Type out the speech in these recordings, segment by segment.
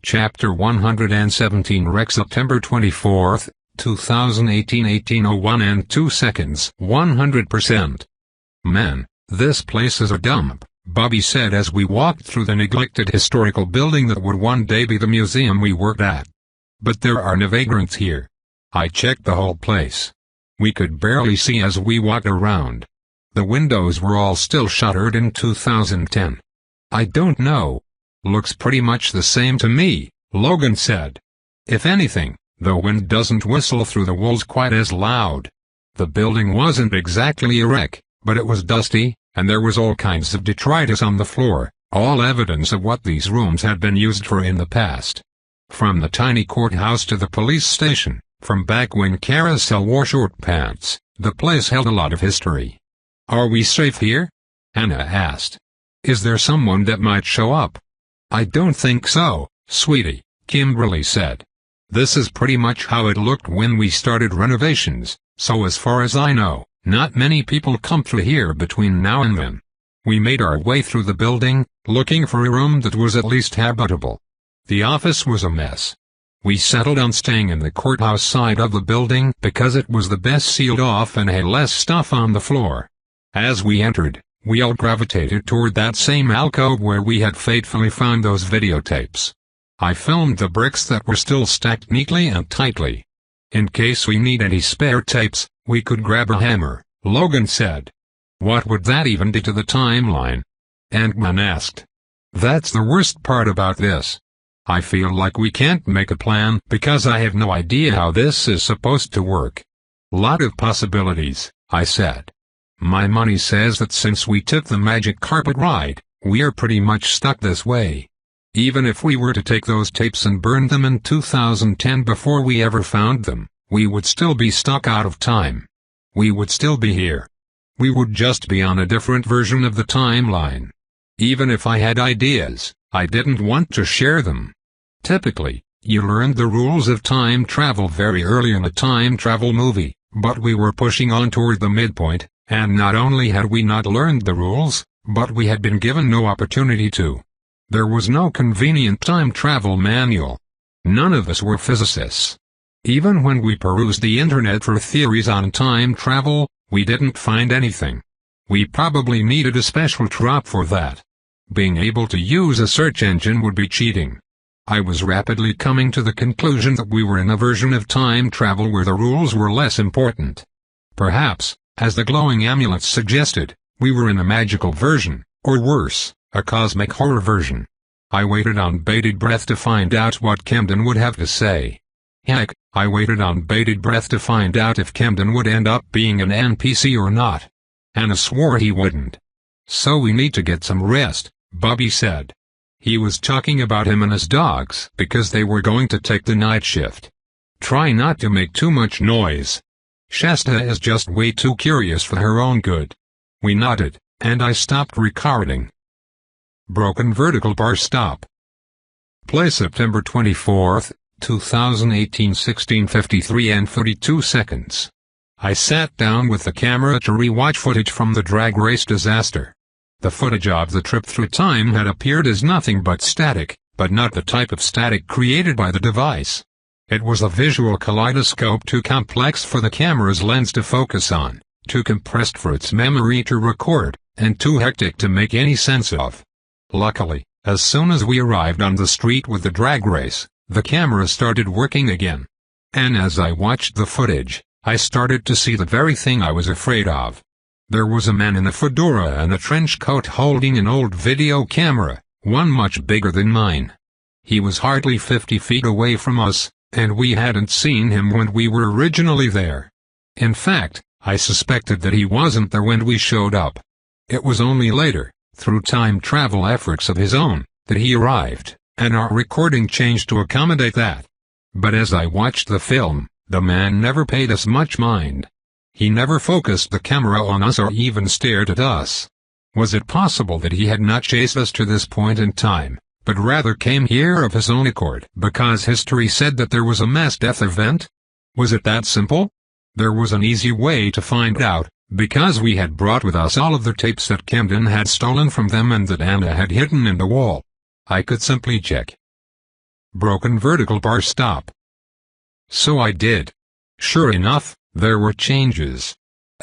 Chapter 117 Rec September 24, 2018 18:01 and 2 seconds 100%. Man, this place is a dump, Bobby said as we walked through the neglected historical building that would one day be the museum we worked at. But there are no vagrants here. I checked the whole place. We could barely see as we walked around. The windows were all still shuttered in 2010. I don't know. Looks pretty much the same to me, Logan said. If anything, the wind doesn't whistle through the walls quite as loud. The building wasn't exactly a wreck, but it was dusty, and there was all kinds of detritus on the floor, all evidence of what these rooms had been used for in the past. From the tiny courthouse to the police station, from back when Carousel wore short pants, the place held a lot of history. Are we safe here? Anna asked. Is there someone that might show up? I don't think so, sweetie, Kimberly said. This is pretty much how it looked when we started renovations, so as far as I know, not many people come through here between now and then. We made our way through the building, looking for a room that was at least habitable. The office was a mess. We settled on staying in the courthouse side of the building because it was the best sealed off and had less stuff on the floor. As we entered, we all gravitated toward that same alcove where we had fatefully found those videotapes. I filmed the bricks that were still stacked neatly and tightly. In case we need any spare tapes, we could grab a hammer, Logan said. What would that even do to the timeline? Ant-Man asked. That's the worst part about this. I feel like we can't make a plan because I have no idea how this is supposed to work. Lot of possibilities, I said. My money says that since we took the magic carpet ride, we are pretty much stuck this way. Even if we were to take those tapes and burn them in 2010 before we ever found them, we would still be stuck out of time. We would still be here. We would just be on a different version of the timeline. Even if I had ideas, I didn't want to share them. Typically, you learned the rules of time travel very early in a time travel movie, but we were pushing on toward the midpoint. And not only had we not learned the rules, but we had been given no opportunity to. There was no convenient time travel manual. None of us were physicists. Even when we perused the internet for theories on time travel, we didn't find anything. We probably needed a special trop for that. Being able to use a search engine would be cheating. I was rapidly coming to the conclusion that we were in a version of time travel where the rules were less important. Perhaps, as the glowing amulets suggested, we were in a magical version, or worse, a cosmic horror version. I waited on bated breath to find out what Camden would have to say. Heck, I waited on bated breath to find out if Camden would end up being an NPC or not. Anna swore he wouldn't. So we need to get some rest, Bobby said. He was talking about him and his dogs because they were going to take the night shift. Try not to make too much noise. Shasta is just way too curious for her own good. We nodded, and I stopped recording. Broken vertical bar stop. Play September 24, 2018 16:53 and 42 seconds. I sat down with the camera to rewatch footage from the drag race disaster. The footage of the trip through time had appeared as nothing but static, but not the type of static created by the device. It was a visual kaleidoscope too complex for the camera's lens to focus on, too compressed for its memory to record, and too hectic to make any sense of. Luckily, as soon as we arrived on the street with the drag race, the camera started working again. And as I watched the footage, I started to see the very thing I was afraid of. There was a man in a fedora and a trench coat holding an old video camera, one much bigger than mine. He was hardly 50 feet away from us, and we hadn't seen him when we were originally there. In fact, I suspected that he wasn't there when we showed up. It was only later, through time travel efforts of his own, that he arrived, and our recording changed to accommodate that. But as I watched the film, the man never paid us much mind. He never focused the camera on us or even stared at us. Was it possible that he had not chased us to this point in time, but rather came here of his own accord because history said that there was a mass death event? Was it that simple? There was an easy way to find out, because we had brought with us all of the tapes that Camden had stolen from them and that Anna had hidden in the wall. I could simply check. broken vertical bar stop. So I did. Sure enough, there were changes.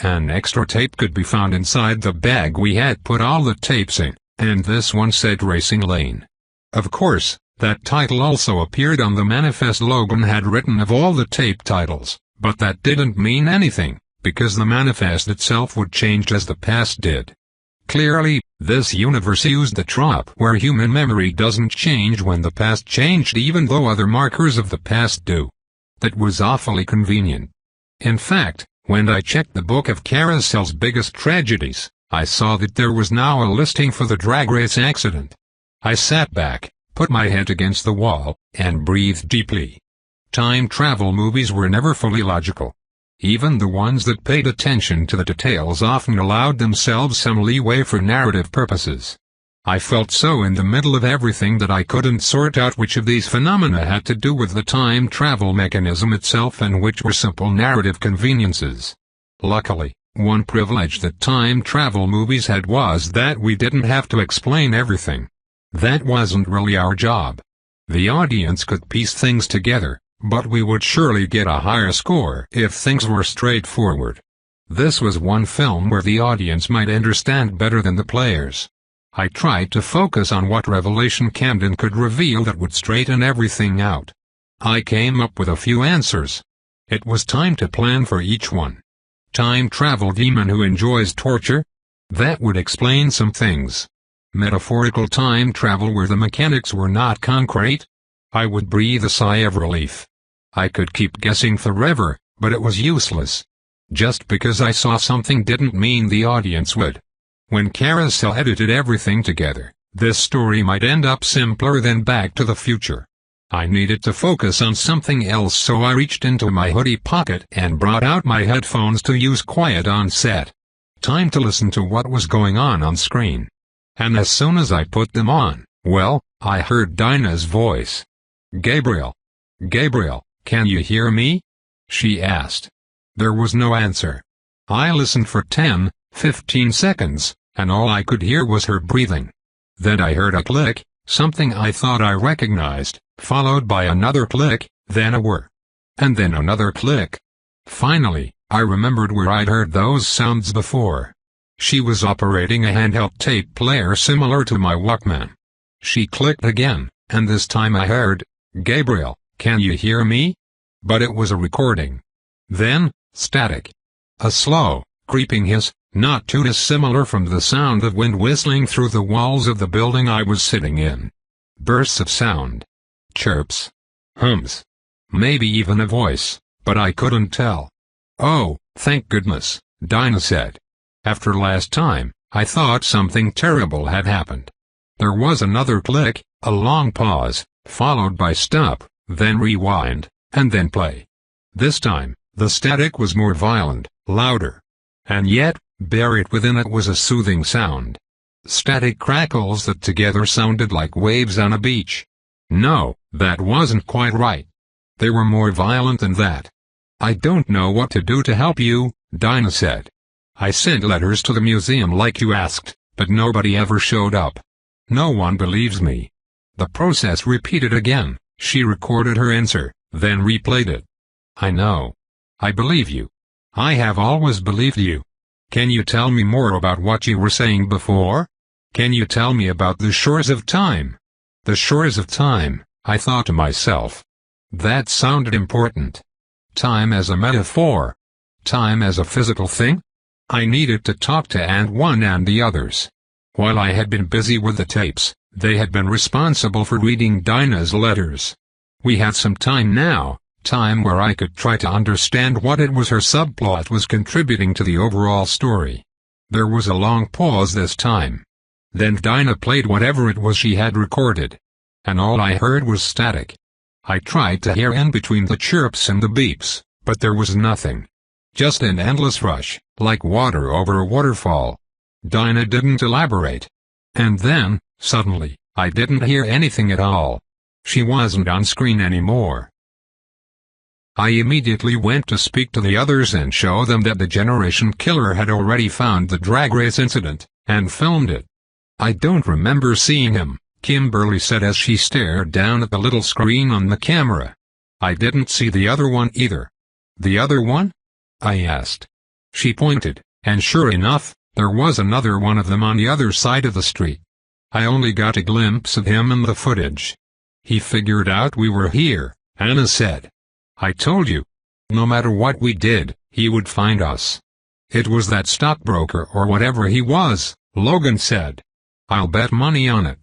An extra tape could be found inside the bag we had put all the tapes in, and this one said Racing Lane. Of course, that title also appeared on the manifest Logan had written of all the tape titles, but that didn't mean anything, because the manifest itself would change as the past did. Clearly, this universe used the trope where human memory doesn't change when the past changed even though other markers of the past do. That was awfully convenient. In fact, when I checked the book of Carousel's biggest tragedies, I saw that there was now a listing for the drag race accident. I sat back, put my head against the wall, and breathed deeply. Time travel movies were never fully logical. Even the ones that paid attention to the details often allowed themselves some leeway for narrative purposes. I felt so in the middle of everything that I couldn't sort out which of these phenomena had to do with the time travel mechanism itself and which were simple narrative conveniences. Luckily, one privilege that time travel movies had was that we didn't have to explain everything. That wasn't really our job. The audience could piece things together, but we would surely get a higher score if things were straightforward. This was one film where the audience might understand better than the players. I tried to focus on what revelation Camden could reveal that would straighten everything out. I came up with a few answers. It was time to plan for each one. Time travel demon who enjoys torture? That would explain some things. Metaphorical time travel where the mechanics were not concrete? I would breathe a sigh of relief. I could keep guessing forever, but it was useless. Just because I saw something didn't mean the audience would. When Carousel edited everything together, this story might end up simpler than Back to the Future. I needed to focus on something else, so I reached into my hoodie pocket and brought out my headphones to use quiet on set. Time to listen to what was going on screen. And as soon as I put them on, well, I heard Dinah's voice. "Gabriel. Gabriel, can you hear me?" she asked. There was no answer. I listened for 10, 15 seconds, and all I could hear was her breathing. Then I heard a click, something I thought I recognized, followed by another click, then a whir. And then another click. Finally, I remembered where I'd heard those sounds before. She was operating a handheld tape player similar to my Walkman. She clicked again, and this time I heard, "Gabriel, can you hear me?" But it was a recording. Then, static. A slow, creeping hiss, not too dissimilar from the sound of wind whistling through the walls of the building I was sitting in. Bursts of sound. Chirps. Hums. Maybe even a voice, but I couldn't tell. "Oh, thank goodness," Dinah said. After last time, I thought something terrible had happened. There was another click, a long pause, followed by stop, then rewind, and then play. This time, the static was more violent, louder. And yet, buried within it was a soothing sound. Static crackles that together sounded like waves on a beach. No, that wasn't quite right. They were more violent than that. "I don't know what to do to help you," Dinah said. "I sent letters to the museum like you asked, but nobody ever showed up. No one believes me." The process repeated again. She recorded her answer, then replayed it. "I know. I believe you. I have always believed you. Can you tell me more about what you were saying before? Can you tell me about the shores of time?" The shores of time, I thought to myself. That sounded important. Time as a metaphor. Time as a physical thing? I needed to talk to and one and the others. While I had been busy with the tapes, they had been responsible for reading Dinah's letters. We had some time now, time where I could try to understand what it was her subplot was contributing to the overall story. There was a long pause this time. Then Dinah played whatever it was she had recorded. And all I heard was static. I tried to hear in between the chirps and the beeps, but there was nothing. Just an endless rush, like water over a waterfall. Dinah didn't elaborate. And then, suddenly, I didn't hear anything at all. She wasn't on screen anymore. I immediately went to speak to the others and show them that the Generation Killer had already found the drag race incident, and filmed it. I don't remember seeing him, Kimberly said as she stared down at the little screen on the camera. I didn't see the other one either. The other one? I asked. She pointed, and sure enough, there was another one of them on the other side of the street. I only got a glimpse of him in the footage. He figured out we were here, Anna said. I told you. No matter what we did, he would find us. It was that stockbroker or whatever he was, Logan said. I'll bet money on it.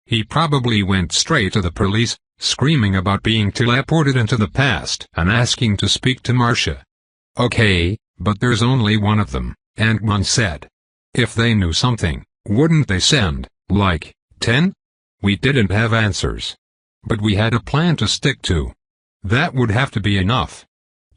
He probably went straight to the police, screaming about being teleported into the past and asking to speak to Marcia. Okay, but there's only one of them, Ant-Man said. If they knew something, wouldn't they send, like, 10? We didn't have answers. But we had a plan to stick to. That would have to be enough.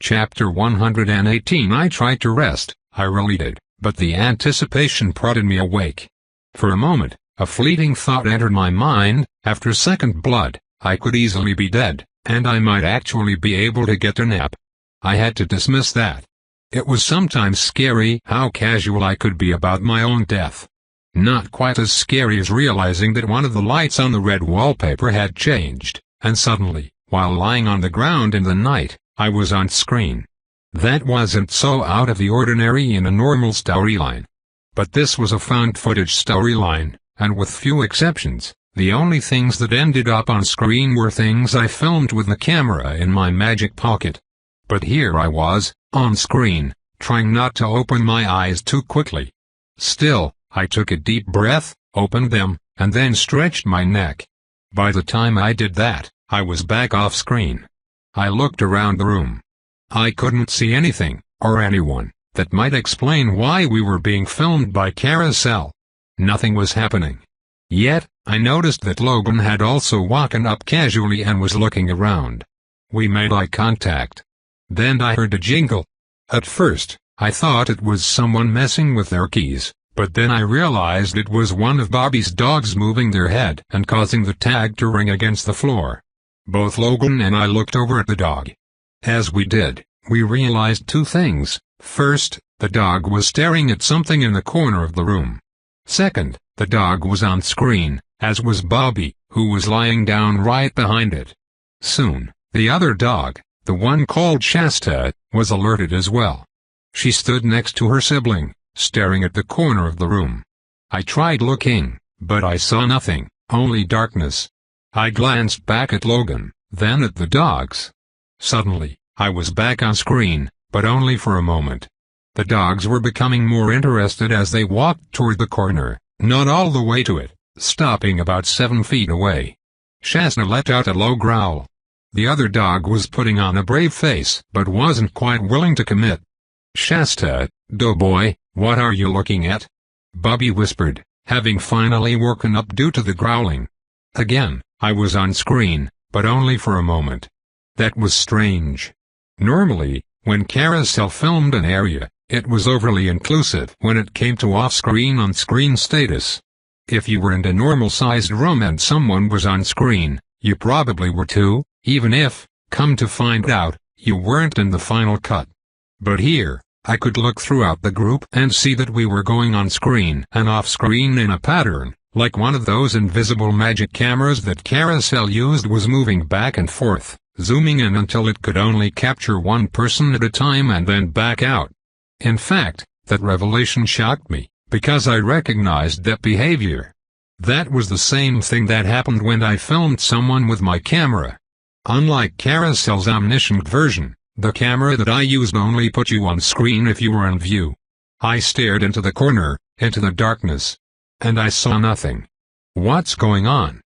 Chapter 118. I tried to rest, I really did, but the anticipation prodded me awake. For a moment, a fleeting thought entered my mind. After second blood, I could easily be dead, and I might actually be able to get a nap. I had to dismiss that. It was sometimes scary how casual I could be about my own death. Not quite as scary as realizing that one of the lights on the red wallpaper had changed, and suddenly, while lying on the ground in the night, I was on screen. That wasn't so out of the ordinary in a normal storyline. But this was a found footage storyline, and with few exceptions, the only things that ended up on screen were things I filmed with the camera in my magic pocket. But here I was, on screen, trying not to open my eyes too quickly. Still, I took a deep breath, opened them, and then stretched my neck. By the time I did that, I was back off screen. I looked around the room. I couldn't see anything, or anyone, that might explain why we were being filmed by Carousel. Nothing was happening. Yet, I noticed that Logan had also walked up casually and was looking around. We made eye contact. Then I heard a jingle. At first, I thought it was someone messing with their keys, but then I realized it was one of Bobby's dogs moving their head and causing the tag to ring against the floor. Both Logan and I looked over at the dog. As we did, we realized two things. First, the dog was staring at something in the corner of the room. Second, the dog was on screen, as was Bobby, who was lying down right behind it. Soon, the other dog, the one called Shasta, was alerted as well. She stood next to her sibling, staring at the corner of the room. I tried looking, but I saw nothing, only darkness. I glanced back at Logan, then at the dogs. Suddenly, I was back on screen, but only for a moment. The dogs were becoming more interested as they walked toward the corner, not all the way to it, stopping about 7 feet away. Shasta let out a low growl. The other dog was putting on a brave face but wasn't quite willing to commit. Shasta, doughboy, what are you looking at? Bobby whispered, having finally woken up due to the growling. Again, I was on screen, but only for a moment. That was strange. Normally, when Carousel filmed an area, it was overly inclusive when it came to off-screen on-screen status. If you were in a normal-sized room and someone was on screen, you probably were too, even if, come to find out, you weren't in the final cut. But here, I could look throughout the group and see that we were going on screen and off screen in a pattern, like one of those invisible magic cameras that Carousel used was moving back and forth, zooming in until it could only capture one person at a time and then back out. In fact, that revelation shocked me, because I recognized that behavior. That was the same thing that happened when I filmed someone with my camera. Unlike Carousel's omniscient version, the camera that I used only put you on screen if you were in view. I stared into the corner, into the darkness. And I saw nothing. What's going on?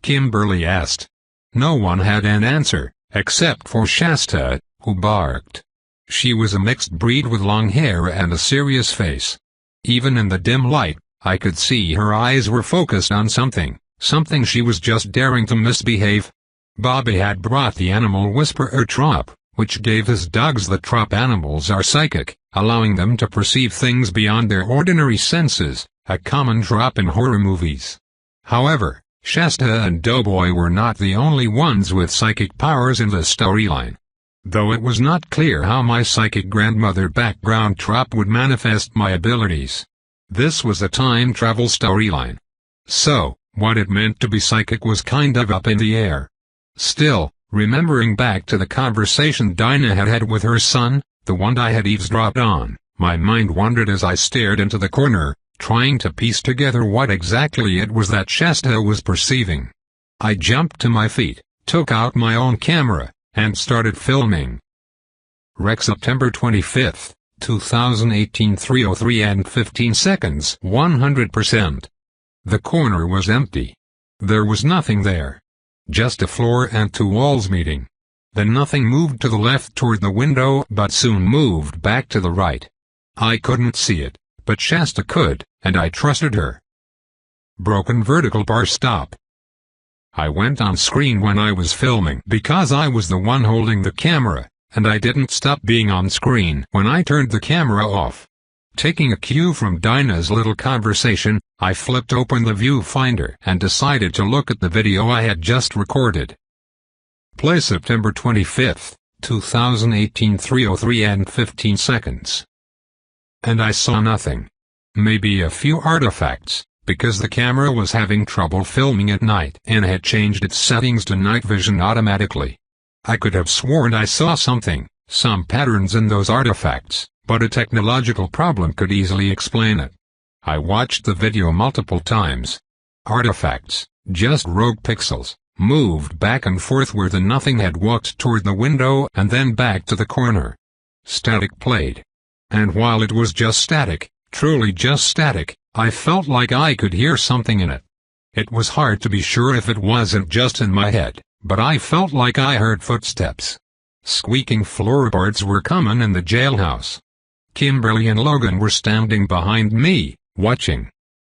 Kimberly asked. No one had an answer, except for Shasta, who barked. She was a mixed breed with long hair and a serious face. Even in the dim light, I could see her eyes were focused on something she was just daring to misbehave. Bobby had brought the animal whisperer trop, which gave his dogs the trop animals are psychic, allowing them to perceive things beyond their ordinary senses, a common trop in horror movies. However, Shasta and Doughboy were not the only ones with psychic powers in the storyline. Though it was not clear how my psychic grandmother background trop would manifest my abilities. This was a time travel storyline. So, What it meant to be psychic was kind of up in the air. Still, remembering back to the conversation Dinah had had with her son, the one I had eavesdropped on, my mind wandered as I stared into the corner, trying to piece together what exactly it was that Shasta was perceiving. I jumped to my feet, took out my own camera, and started filming. Rec September 25, 2018 3:03 and 15 seconds 100%. The corner was empty. There was nothing there. Just a floor and two walls meeting. Then nothing moved to the left toward the window but soon moved back to the right. I couldn't see it, but Shasta could, and I trusted her. Broken vertical bar stop. I went on screen when I was filming because I was the one holding the camera, and I didn't stop being on screen when I turned the camera off. Taking a cue from Dinah's little conversation, I flipped open the viewfinder and decided to look at the video I had just recorded. Play September 25, 2018 3:03 and 15 seconds. And I saw nothing. Maybe a few artifacts, because the camera was having trouble filming at night and had changed its settings to night vision automatically. I could have sworn I saw something, some patterns in those artifacts, but a technological problem could easily explain it. I watched the video multiple times. Artifacts, just rogue pixels, moved back and forth where the nothing had walked toward the window and then back to the corner. Static played. And while it was just static, truly just static, I felt like I could hear something in it. It was hard to be sure if it wasn't just in my head, but I felt like I heard footsteps. Squeaking floorboards were common in the jailhouse. Kimberly and Logan were standing behind me, watching.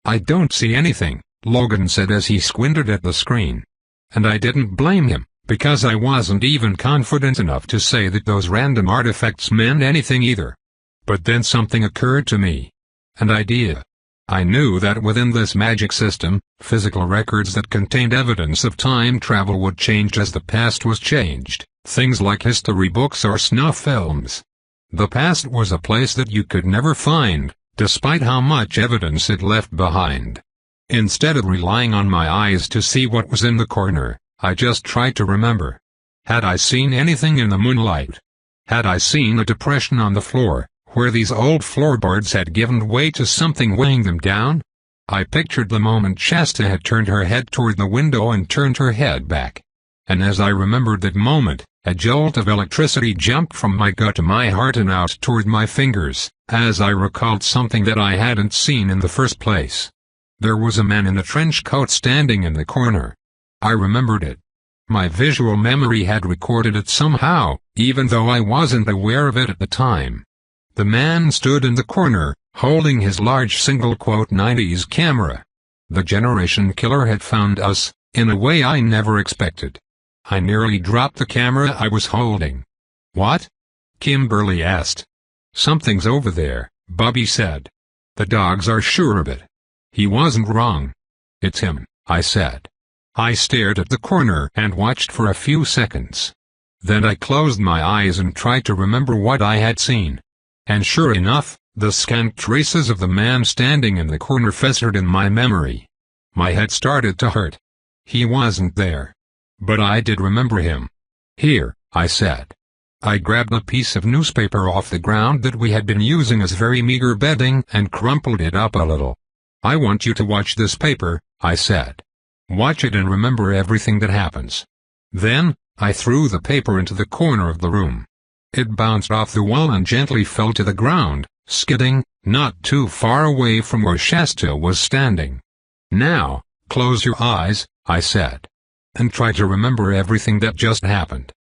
"I don't see anything," Logan said as he squinted at the screen. And I didn't blame him, because I wasn't even confident enough to say that those random artifacts meant anything either. But then something occurred to me. An idea. I knew that within this magic system, physical records that contained evidence of time travel would change as the past was changed, things like history books or snuff films. The past was a place that you could never find, despite how much evidence it left behind. Instead of relying on my eyes to see what was in the corner, I just tried to remember. Had I seen anything in the moonlight? Had I seen a depression on the floor, where these old floorboards had given way to something weighing them down? I pictured the moment Shasta had turned her head toward the window and turned her head back. And as I remembered that moment, a jolt of electricity jumped from my gut to my heart and out toward my fingers, as I recalled something that I hadn't seen in the first place. There was a man in a trench coat standing in the corner. I remembered it. My visual memory had recorded it somehow, even though I wasn't aware of it at the time. The man stood in the corner, holding his large single-quote 90s camera. The generation killer had found us, in a way I never expected. I nearly dropped the camera I was holding. "What?" Kimberly asked. "Something's over there," Bubby said. "The dogs are sure of it." He wasn't wrong. "It's him," I said. I stared at the corner and watched for a few seconds. Then I closed my eyes and tried to remember what I had seen. And sure enough, the scant traces of the man standing in the corner festered in my memory. My head started to hurt. He wasn't there. But I did remember him. "Here," I said. I grabbed a piece of newspaper off the ground that we had been using as very meager bedding and crumpled it up a little. "I want you to watch this paper," I said. "Watch it and remember everything that happens." Then, I threw the paper into the corner of the room. It bounced off the wall and gently fell to the ground, skidding, not too far away from where Shasta was standing. "Now, close your eyes," I said. "And try to remember everything that just happened.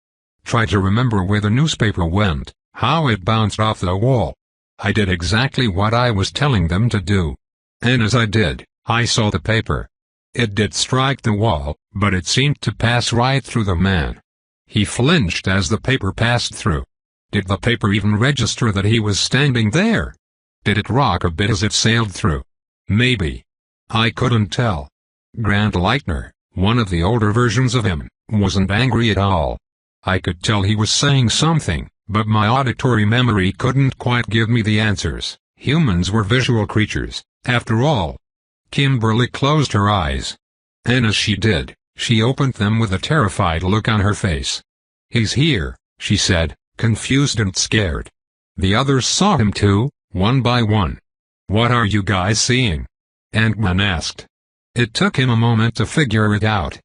Try to remember where the newspaper went, how it bounced off the wall." I did exactly what I was telling them to do. And as I did, I saw the paper. It did strike the wall, but it seemed to pass right through the man. He flinched as the paper passed through. Did the paper even register that he was standing there? Did it rock a bit as it sailed through? Maybe. I couldn't tell. Grant Leitner, one of the older versions of him, wasn't angry at all. I could tell he was saying something, but my auditory memory couldn't quite give me the answers. Humans were visual creatures, after all. Kimberly closed her eyes. And as she did, she opened them with a terrified look on her face. "He's here," she said, confused and scared. The others saw him too, one by one. "What are you guys seeing?" Ant-Man asked. It took him a moment to figure it out.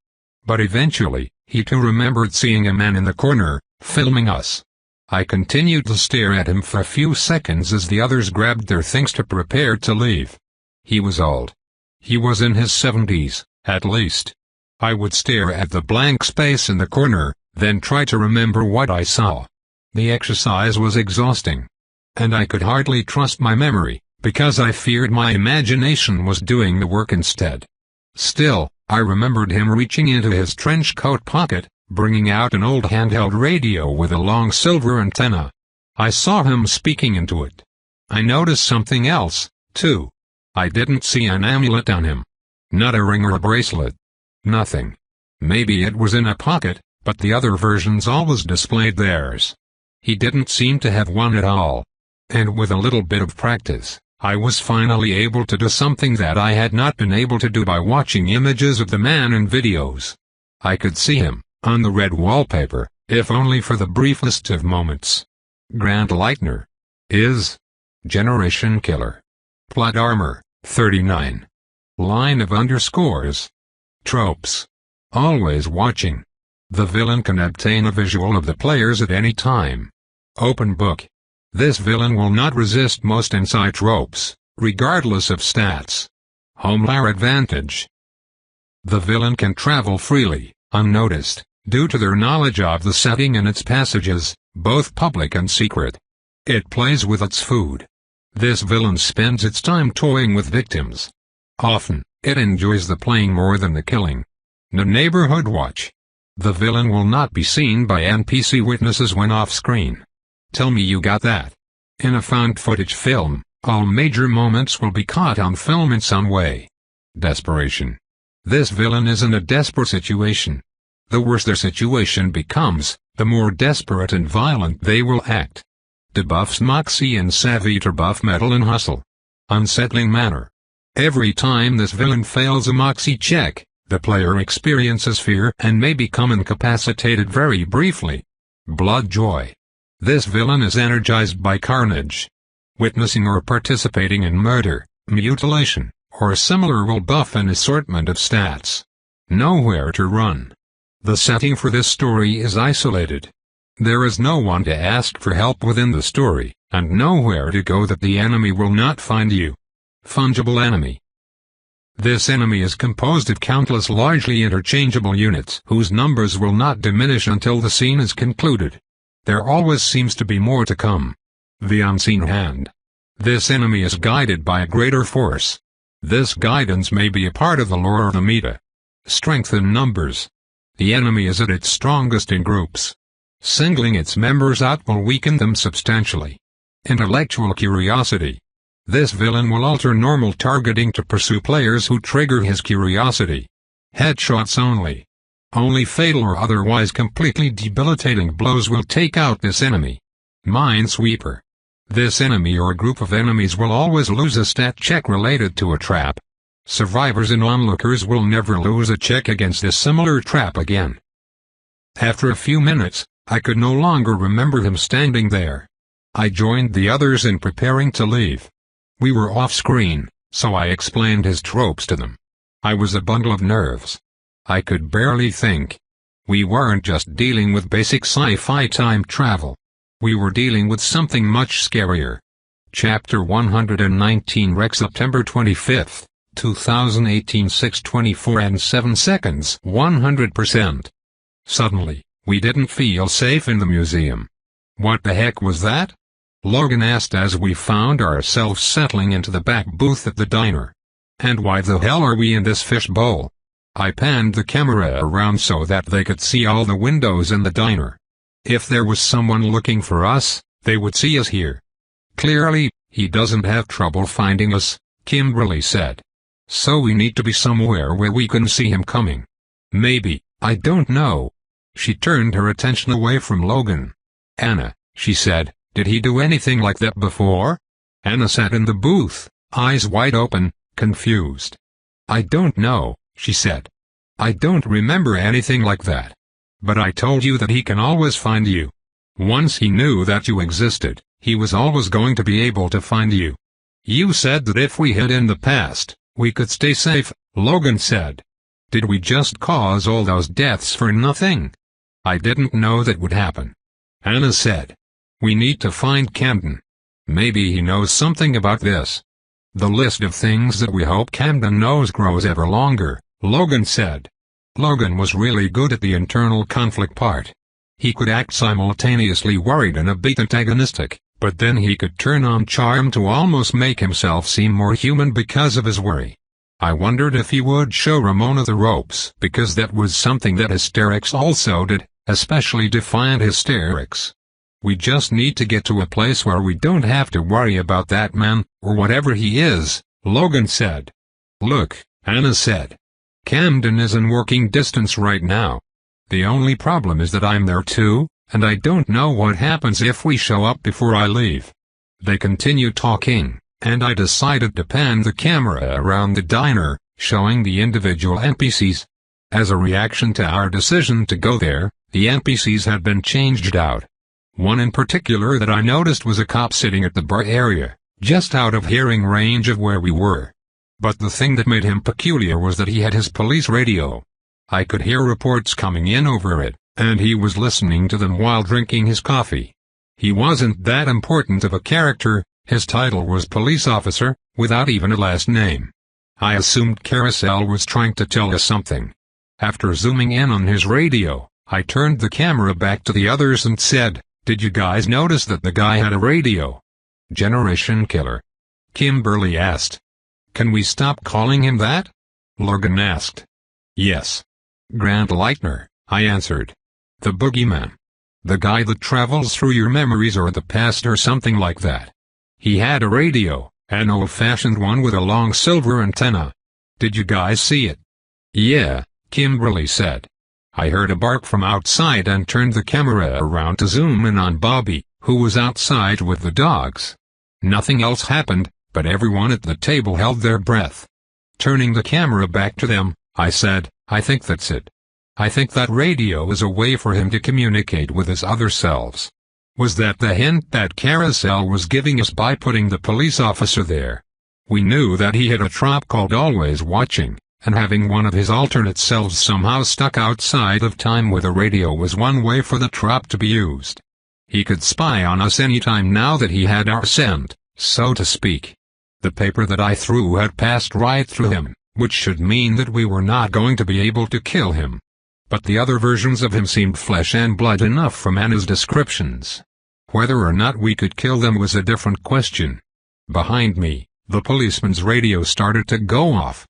But eventually, he too remembered seeing a man in the corner, filming us. I continued to stare at him for a few seconds as the others grabbed their things to prepare to leave. He was old. He was in his 70s, at least. I would stare at the blank space in the corner, then try to remember what I saw. The exercise was exhausting. And I could hardly trust my memory, because I feared my imagination was doing the work instead. Still, I remembered him reaching into his trench coat pocket, bringing out an old handheld radio with a long silver antenna. I saw him speaking into it. I noticed something else, too. I didn't see an amulet on him. Not a ring or a bracelet. Nothing. Maybe it was in a pocket, but the other versions always displayed theirs. He didn't seem to have one at all. And with a little bit of practice, I was finally able to do something that I had not been able to do by watching images of the man in videos. I could see him, on the red wallpaper, if only for the briefest of moments. Grant Lightner. Is. Generation Killer. Plot armor, 39. Line of underscores. Tropes. Always watching. The villain can obtain a visual of the players at any time. Open book. This villain will not resist most inside tropes, regardless of stats. Home player advantage. The villain can travel freely, unnoticed, due to their knowledge of the setting and its passages, both public and secret. It plays with its food. This villain spends its time toying with victims. Often, it enjoys the playing more than the killing. No neighborhood watch. The villain will not be seen by NPC witnesses when off-screen. Tell me you got that. In a found footage film, all major moments will be caught on film in some way. Desperation. This villain is in a desperate situation. The worse their situation becomes, the more desperate and violent they will act. Debuffs Moxie and Savvy to buff Metal and Hustle. Unsettling manner. Every time this villain fails a Moxie check, the player experiences fear and may become incapacitated very briefly. Blood Joy. This villain is energized by carnage. Witnessing or participating in murder, mutilation, or similar will buff an assortment of stats. Nowhere to run. The setting for this story is isolated. There is no one to ask for help within the story, and nowhere to go that the enemy will not find you. Fungible enemy. This enemy is composed of countless largely interchangeable units whose numbers will not diminish until the scene is concluded. There always seems to be more to come. The unseen hand. This enemy is guided by a greater force. This guidance may be a part of the lore or the meta. Strength in numbers. The enemy is at its strongest in groups. Singling its members out will weaken them substantially. Intellectual curiosity. This villain will alter normal targeting to pursue players who trigger his curiosity. Headshots only. Only fatal or otherwise completely debilitating blows will take out this enemy. Minesweeper. This enemy or group of enemies will always lose a stat check related to a trap. Survivors and onlookers will never lose a check against a similar trap again. After a few minutes, I could no longer remember him standing there. I joined the others in preparing to leave. We were off-screen, so I explained his tropes to them. I was a bundle of nerves. I could barely think. We weren't just dealing with basic sci-fi time travel. We were dealing with something much scarier. Chapter 119 Rec September 25, 2018 6:24 and 7 seconds 100%. Suddenly, we didn't feel safe in the museum. What the heck was that? Logan asked as we found ourselves settling into the back booth at the diner. And why the hell are we in this fishbowl? I panned the camera around so that they could see all the windows in the diner. If there was someone looking for us, they would see us here. Clearly, he doesn't have trouble finding us, Kimberly said. So we need to be somewhere where we can see him coming. Maybe, I don't know. She turned her attention away from Logan. Anna, she said, did he do anything like that before? Anna sat in the booth, eyes wide open, confused. I don't know, she said. I don't remember anything like that. But I told you that he can always find you. Once he knew that you existed, he was always going to be able to find you. You said that if we hid in the past, we could stay safe, Logan said. Did we just cause all those deaths for nothing? I didn't know that would happen. Anna said. We need to find Camden. Maybe he knows something about this. The list of things that we hope Camden knows grows ever longer, Logan said. Logan was really good at the internal conflict part. He could act simultaneously worried and a bit antagonistic, but then he could turn on charm to almost make himself seem more human because of his worry. I wondered if he would show Ramona the ropes, because that was something that hysterics also did, especially defiant hysterics. We just need to get to a place where we don't have to worry about that man, or whatever he is, Logan said. Look, Anna said. Camden is in working distance right now. The only problem is that I'm there too, and I don't know what happens if we show up before I leave. They continued talking, and I decided to pan the camera around the diner, showing the individual NPCs. As a reaction to our decision to go there, the NPCs had been changed out. One in particular that I noticed was a cop sitting at the bar area, just out of hearing range of where we were. But the thing that made him peculiar was that he had his police radio. I could hear reports coming in over it, and he was listening to them while drinking his coffee. He wasn't that important of a character, his title was police officer, without even a last name. I assumed Carousel was trying to tell us something. After zooming in on his radio, I turned the camera back to the others and said, "Did you guys notice that the guy had a radio?" Generation Killer. Kimberly asked. Can we stop calling him that? Logan asked. Yes. Grant Lightner, I answered. The boogeyman. The guy that travels through your memories or the past or something like that. He had a radio, an old-fashioned one with a long silver antenna. Did you guys see it? Yeah, Kimberly said. I heard a bark from outside and turned the camera around to zoom in on Bobby, who was outside with the dogs. Nothing else happened, but everyone at the table held their breath. Turning the camera back to them, I said, I think that's it. I think that radio is a way for him to communicate with his other selves. Was that the hint that Carousel was giving us by putting the police officer there? We knew that he had a trap called Always Watching, and having one of his alternate selves somehow stuck outside of time with a radio was one way for the trap to be used. He could spy on us anytime now that he had our scent, so to speak. The paper that I threw had passed right through him, which should mean that we were not going to be able to kill him. But the other versions of him seemed flesh and blood enough from Anna's descriptions. Whether or not we could kill them was a different question. Behind me, the policeman's radio started to go off.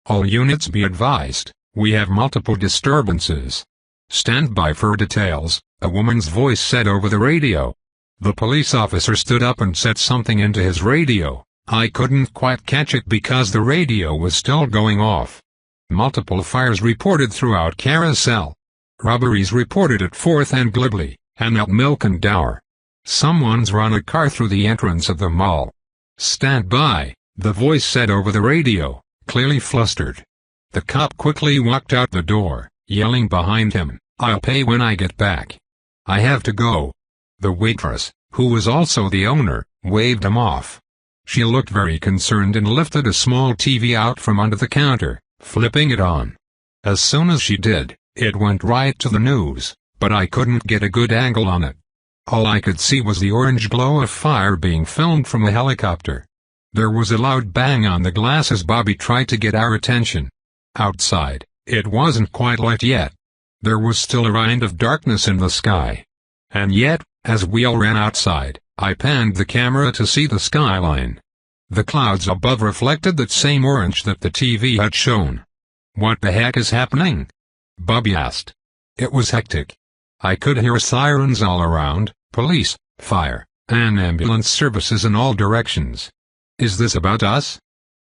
All units be advised, we have multiple disturbances. Stand by for details, a woman's voice said over the radio. The police officer stood up and said something into his radio. I couldn't quite catch it because the radio was still going off. Multiple fires reported throughout Carousel. Robberies reported at 4th and Glibley, and at Milk and Dower. Someone's run a car through the entrance of the mall. Stand by, the voice said over the radio, clearly flustered. The cop quickly walked out the door, yelling behind him, I'll pay when I get back. I have to go. The waitress, who was also the owner, waved him off. She looked very concerned and lifted a small TV out from under the counter, flipping it on. As soon as she did, it went right to the news, but I couldn't get a good angle on it. All I could see was the orange glow of fire being filmed from a helicopter. There was a loud bang on the glass as Bobby tried to get our attention. Outside, it wasn't quite light yet. There was still a rind of darkness in the sky. And yet, as we all ran outside, I panned the camera to see the skyline. The clouds above reflected that same orange that the TV had shown. What the heck is happening? Bobby asked. It was hectic. I could hear sirens all around, police, fire, and ambulance services in all directions. Is this about us?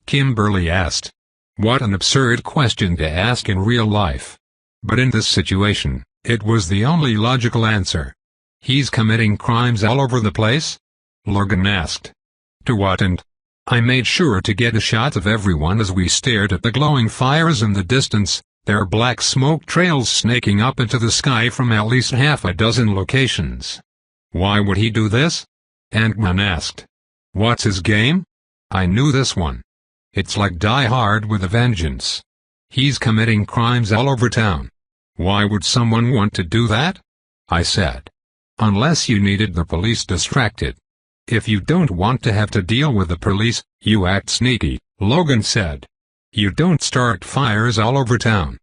Kimberly asked. What an absurd question to ask in real life. But in this situation, it was the only logical answer. He's committing crimes all over the place? Logan asked. To what end? I made sure to get a shot of everyone as we stared at the glowing fires in the distance, There are black smoke trails snaking up into the sky from at least half a dozen locations. Why would he do this? Ant-Man asked. What's his game? I knew this one. It's like Die Hard with a vengeance. He's committing crimes all over town. Why would someone want to do that? I said. Unless you needed the police distracted. If you don't want to have to deal with the police, you act sneaky, Logan said. You don't start fires all over town.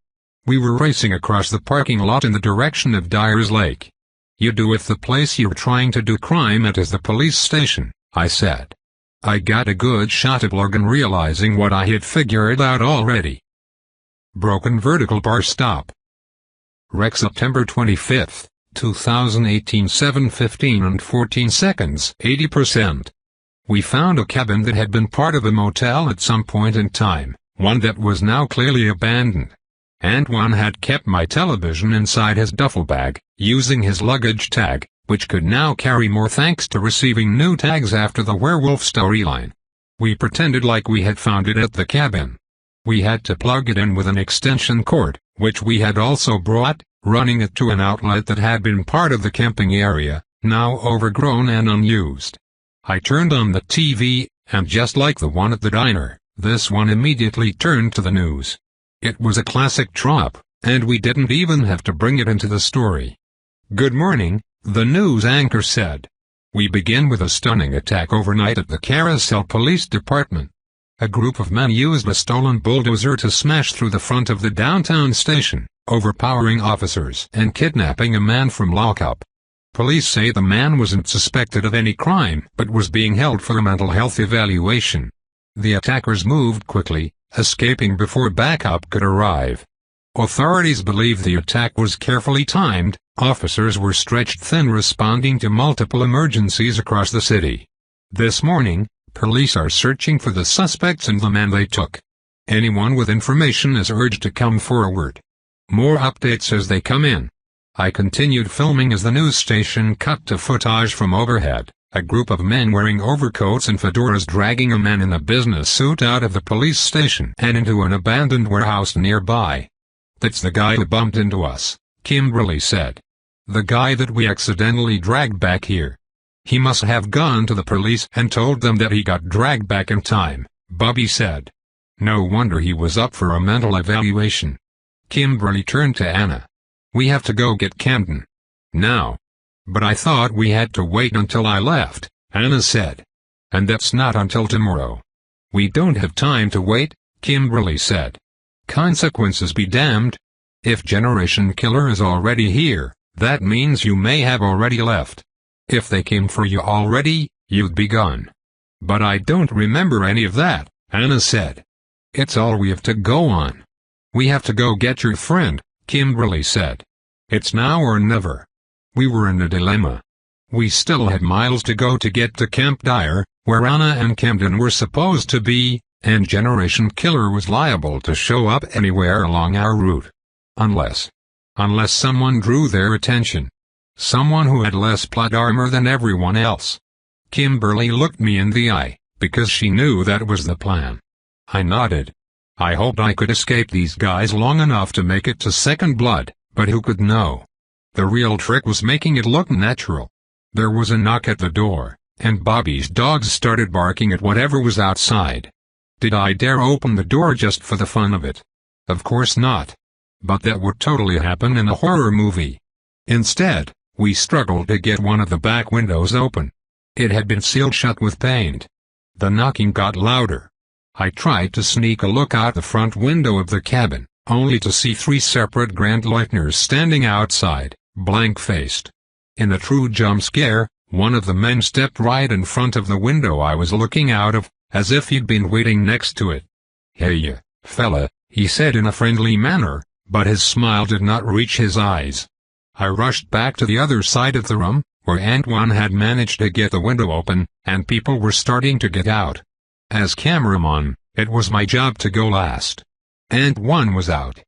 We were racing across the parking lot in the direction of Dyer's Lake. You do if the place you're trying to do crime at is the police station, I said. I got a good shot at Logan realizing what I had figured out already. Broken vertical bar stop. Rec September 25, 2018 7:15 and 14 seconds 80%. We found a cabin that had been part of a motel at some point in time, one that was now clearly abandoned. Antoine had kept my television inside his duffel bag, using his luggage tag, which could now carry more thanks to receiving new tags after the werewolf storyline. We pretended like we had found it at the cabin. We had to plug it in with an extension cord, which we had also brought, running it to an outlet that had been part of the camping area, now overgrown and unused. I turned on the TV, and just like the one at the diner, this one immediately turned to the news. It was a classic trope, and we didn't even have to bring it into the story. Good morning, the news anchor said. We begin with a stunning attack overnight at the Carousel Police Department. A group of men used a stolen bulldozer to smash through the front of the downtown station, overpowering officers and kidnapping a man from lockup. Police say the man wasn't suspected of any crime but was being held for a mental health evaluation. The attackers moved quickly, escaping before backup could arrive. Authorities believe the attack was carefully timed. Officers were stretched thin responding to multiple emergencies across the city. This morning, police are searching for the suspects and the man they took. Anyone with information is urged to come forward. More updates as they come in. I continued filming as the news station cut to footage from overhead, a group of men wearing overcoats and fedoras dragging a man in a business suit out of the police station and into an abandoned warehouse nearby. That's the guy who bumped into us, Kimberly said. The guy that we accidentally dragged back here. He must have gone to the police and told them that he got dragged back in time, Bobby said. No wonder he was up for a mental evaluation. Kimberly turned to Anna. We have to go get Camden. Now. But I thought we had to wait until I left, Anna said. And that's not until tomorrow. We don't have time to wait, Kimberly said. Consequences be damned. If Generation Killer is already here, that means you may have already left. If they came for you already, you'd be gone. But I don't remember any of that, Anna said. It's all we have to go on. We have to go get your friend, Kimberly said. It's now or never. We were in a dilemma. We still had miles to go to get to Camp Dyer, where Anna and Camden were supposed to be, and Generation Killer was liable to show up anywhere along our route. Unless someone drew their attention. Someone who had less plot armor than everyone else. Kimberly looked me in the eye, because she knew that was the plan. I nodded. I hoped I could escape these guys long enough to make it to Second Blood, but who could know? The real trick was making it look natural. There was a knock at the door, and Bobby's dogs started barking at whatever was outside. Did I dare open the door just for the fun of it? Of course not. But that would totally happen in a horror movie. Instead, we struggled to get one of the back windows open. It had been sealed shut with paint. The knocking got louder. I tried to sneak a look out the front window of the cabin, only to see 3 separate Grand Lieutenants standing outside, blank-faced. In a true jump scare, one of the men stepped right in front of the window I was looking out of, as if he'd been waiting next to it. "Hey, fella," he said in a friendly manner, but his smile did not reach his eyes. I rushed back to the other side of the room, where Antoine had managed to get the window open, and people were starting to get out. As cameraman, it was my job to go last. Antoine was out.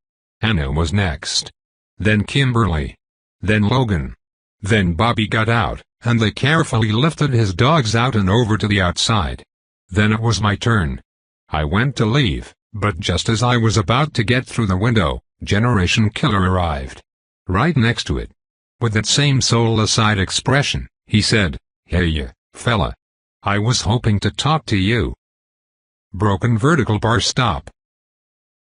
Anna was next. Then Kimberly. Then Logan. Then Bobby got out, and they carefully lifted his dogs out and over to the outside. Then it was my turn. I went to leave, but just as I was about to get through the window, Generation Killer arrived. Right next to it. With that same soulless-eyed expression, he said, "Hey, fella. I was hoping to talk to you." Broken vertical bar stop.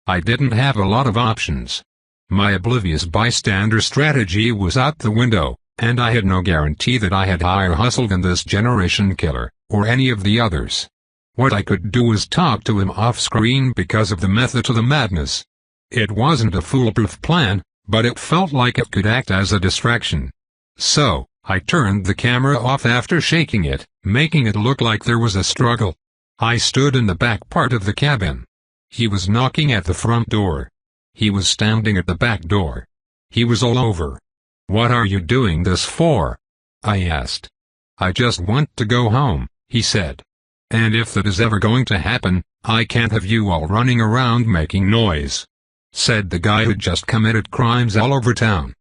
I didn't have a lot of options. My oblivious bystander strategy was out the window, and I had no guarantee that I had higher hustle than this Generation Killer, or any of the others. What I could do was talk to him off-screen because of the method to the madness. It wasn't a foolproof plan, but it felt like it could act as a distraction. So, I turned the camera off after shaking it, making it look like there was a struggle. I stood in the back part of the cabin. He was knocking at the front door. He was standing at the back door. He was all over. "What are you doing this for?" I asked. "I just want to go home," he said. "And if that is ever going to happen, I can't have you all running around making noise," said the guy who'd just committed crimes all over town.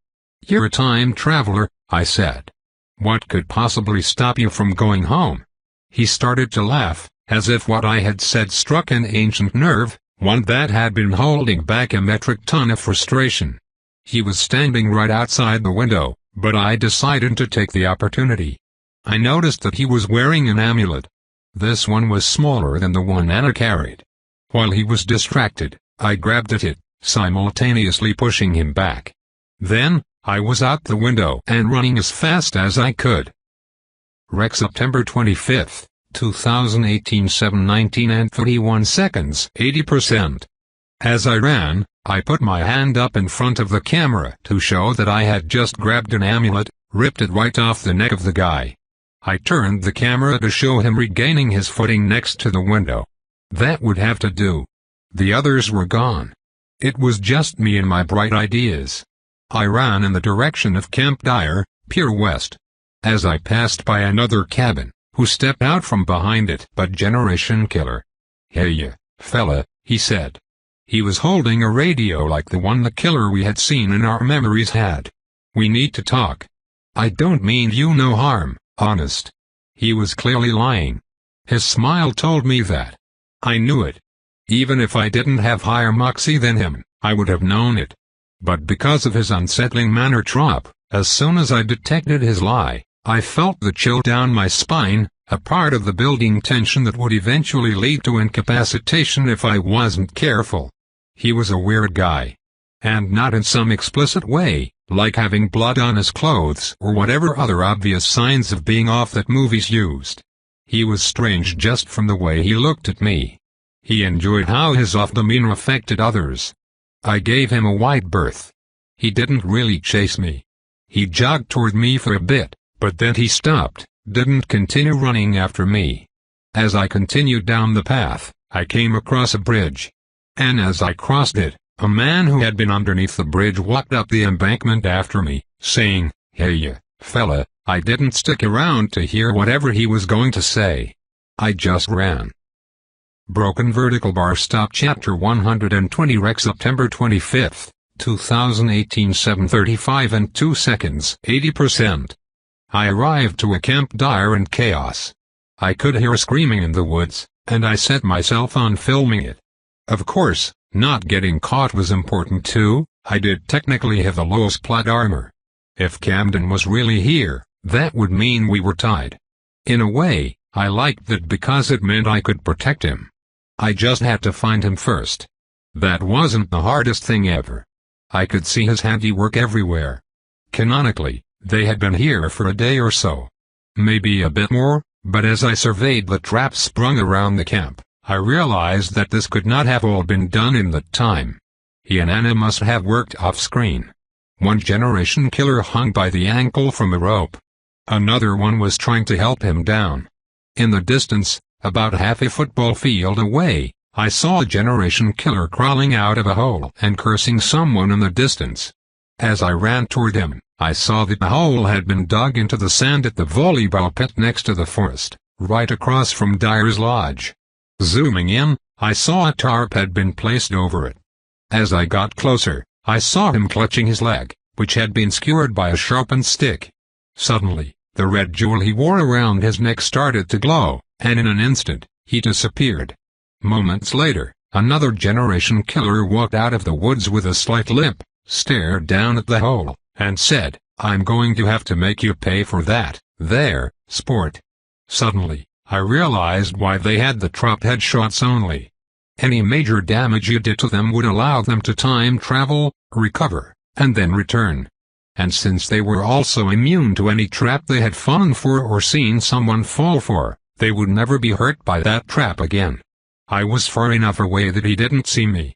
"You're a time traveler," I said. "What could possibly stop you from going home?" He started to laugh, as if what I had said struck an ancient nerve, one that had been holding back a metric ton of frustration. He was standing right outside the window, but I decided to take the opportunity. I noticed that he was wearing an amulet. This one was smaller than the one Anna carried. While he was distracted, I grabbed at it, simultaneously pushing him back. Then, I was out the window and running as fast as I could. Rec September 25th, 2018 7:19 and 31 seconds 80%. As I ran, I put my hand up in front of the camera to show that I had just grabbed an amulet, ripped it right off the neck of the guy. I turned the camera to show him regaining his footing next to the window. That would have to do. The others were gone. It was just me and my bright ideas. I ran in the direction of Camp Dyer, Pier West. As I passed by another cabin, who stepped out from behind it but Generation Killer. "Hey, fella," he said. He was holding a radio like the one the killer we had seen in our memories had. "We need to talk. I don't mean you no harm, honest." He was clearly lying. His smile told me that. I knew it. Even if I didn't have higher moxie than him, I would have known it. But because of his unsettling manner as soon as I detected his lie, I felt the chill down my spine, a part of the building tension that would eventually lead to incapacitation if I wasn't careful. He was a weird guy. And not in some explicit way, like having blood on his clothes or whatever other obvious signs of being off that movies used. He was strange just from the way he looked at me. He enjoyed how his off demeanor affected others. I gave him a wide berth. He didn't really chase me. He jogged toward me for a bit, but then he stopped, didn't continue running after me. As I continued down the path, I came across a bridge. And as I crossed it, a man who had been underneath the bridge walked up the embankment after me, saying, "Hey, fella," I didn't stick around to hear whatever he was going to say. I just ran. Broken vertical bar stop chapter 120 Rec September 25th, 2018 7:35 and 2 seconds 80%. I arrived to a Camp Dyer in chaos. I could hear screaming in the woods, and I set myself on filming it. Of course, not getting caught was important too. I did technically have the lowest plot armor. If Camden was really here, that would mean we were tied. In a way, I liked that because it meant I could protect him. I just had to find him first. That wasn't the hardest thing ever. I could see his handiwork everywhere. Canonically, they had been here for a day or so. Maybe a bit more, but as I surveyed the traps sprung around the camp, I realized that this could not have all been done in that time. He and Anna must have worked off-screen. One Generation Killer hung by the ankle from a rope. Another one was trying to help him down. In the distance, about half a football field away, I saw a Generation Killer crawling out of a hole and cursing someone in the distance. As I ran toward him, I saw that the hole had been dug into the sand at the volleyball pit next to the forest, right across from Dyer's lodge. Zooming in, I saw a tarp had been placed over it. As I got closer, I saw him clutching his leg, which had been skewered by a sharpened stick. Suddenly, the red jewel he wore around his neck started to glow, and in an instant, he disappeared. Moments later, Another generation killer walked out of the woods with a slight limp, stared down at the hole, and said, "I'm going to have to make you pay for that, there, sport." Suddenly, I realized why they had the drop headshots only. Any major damage you did to them would allow them to time travel, recover, and then return. And since they were also immune to any trap they had fallen for or seen someone fall for, they would never be hurt by that trap again. I was far enough away that he didn't see me.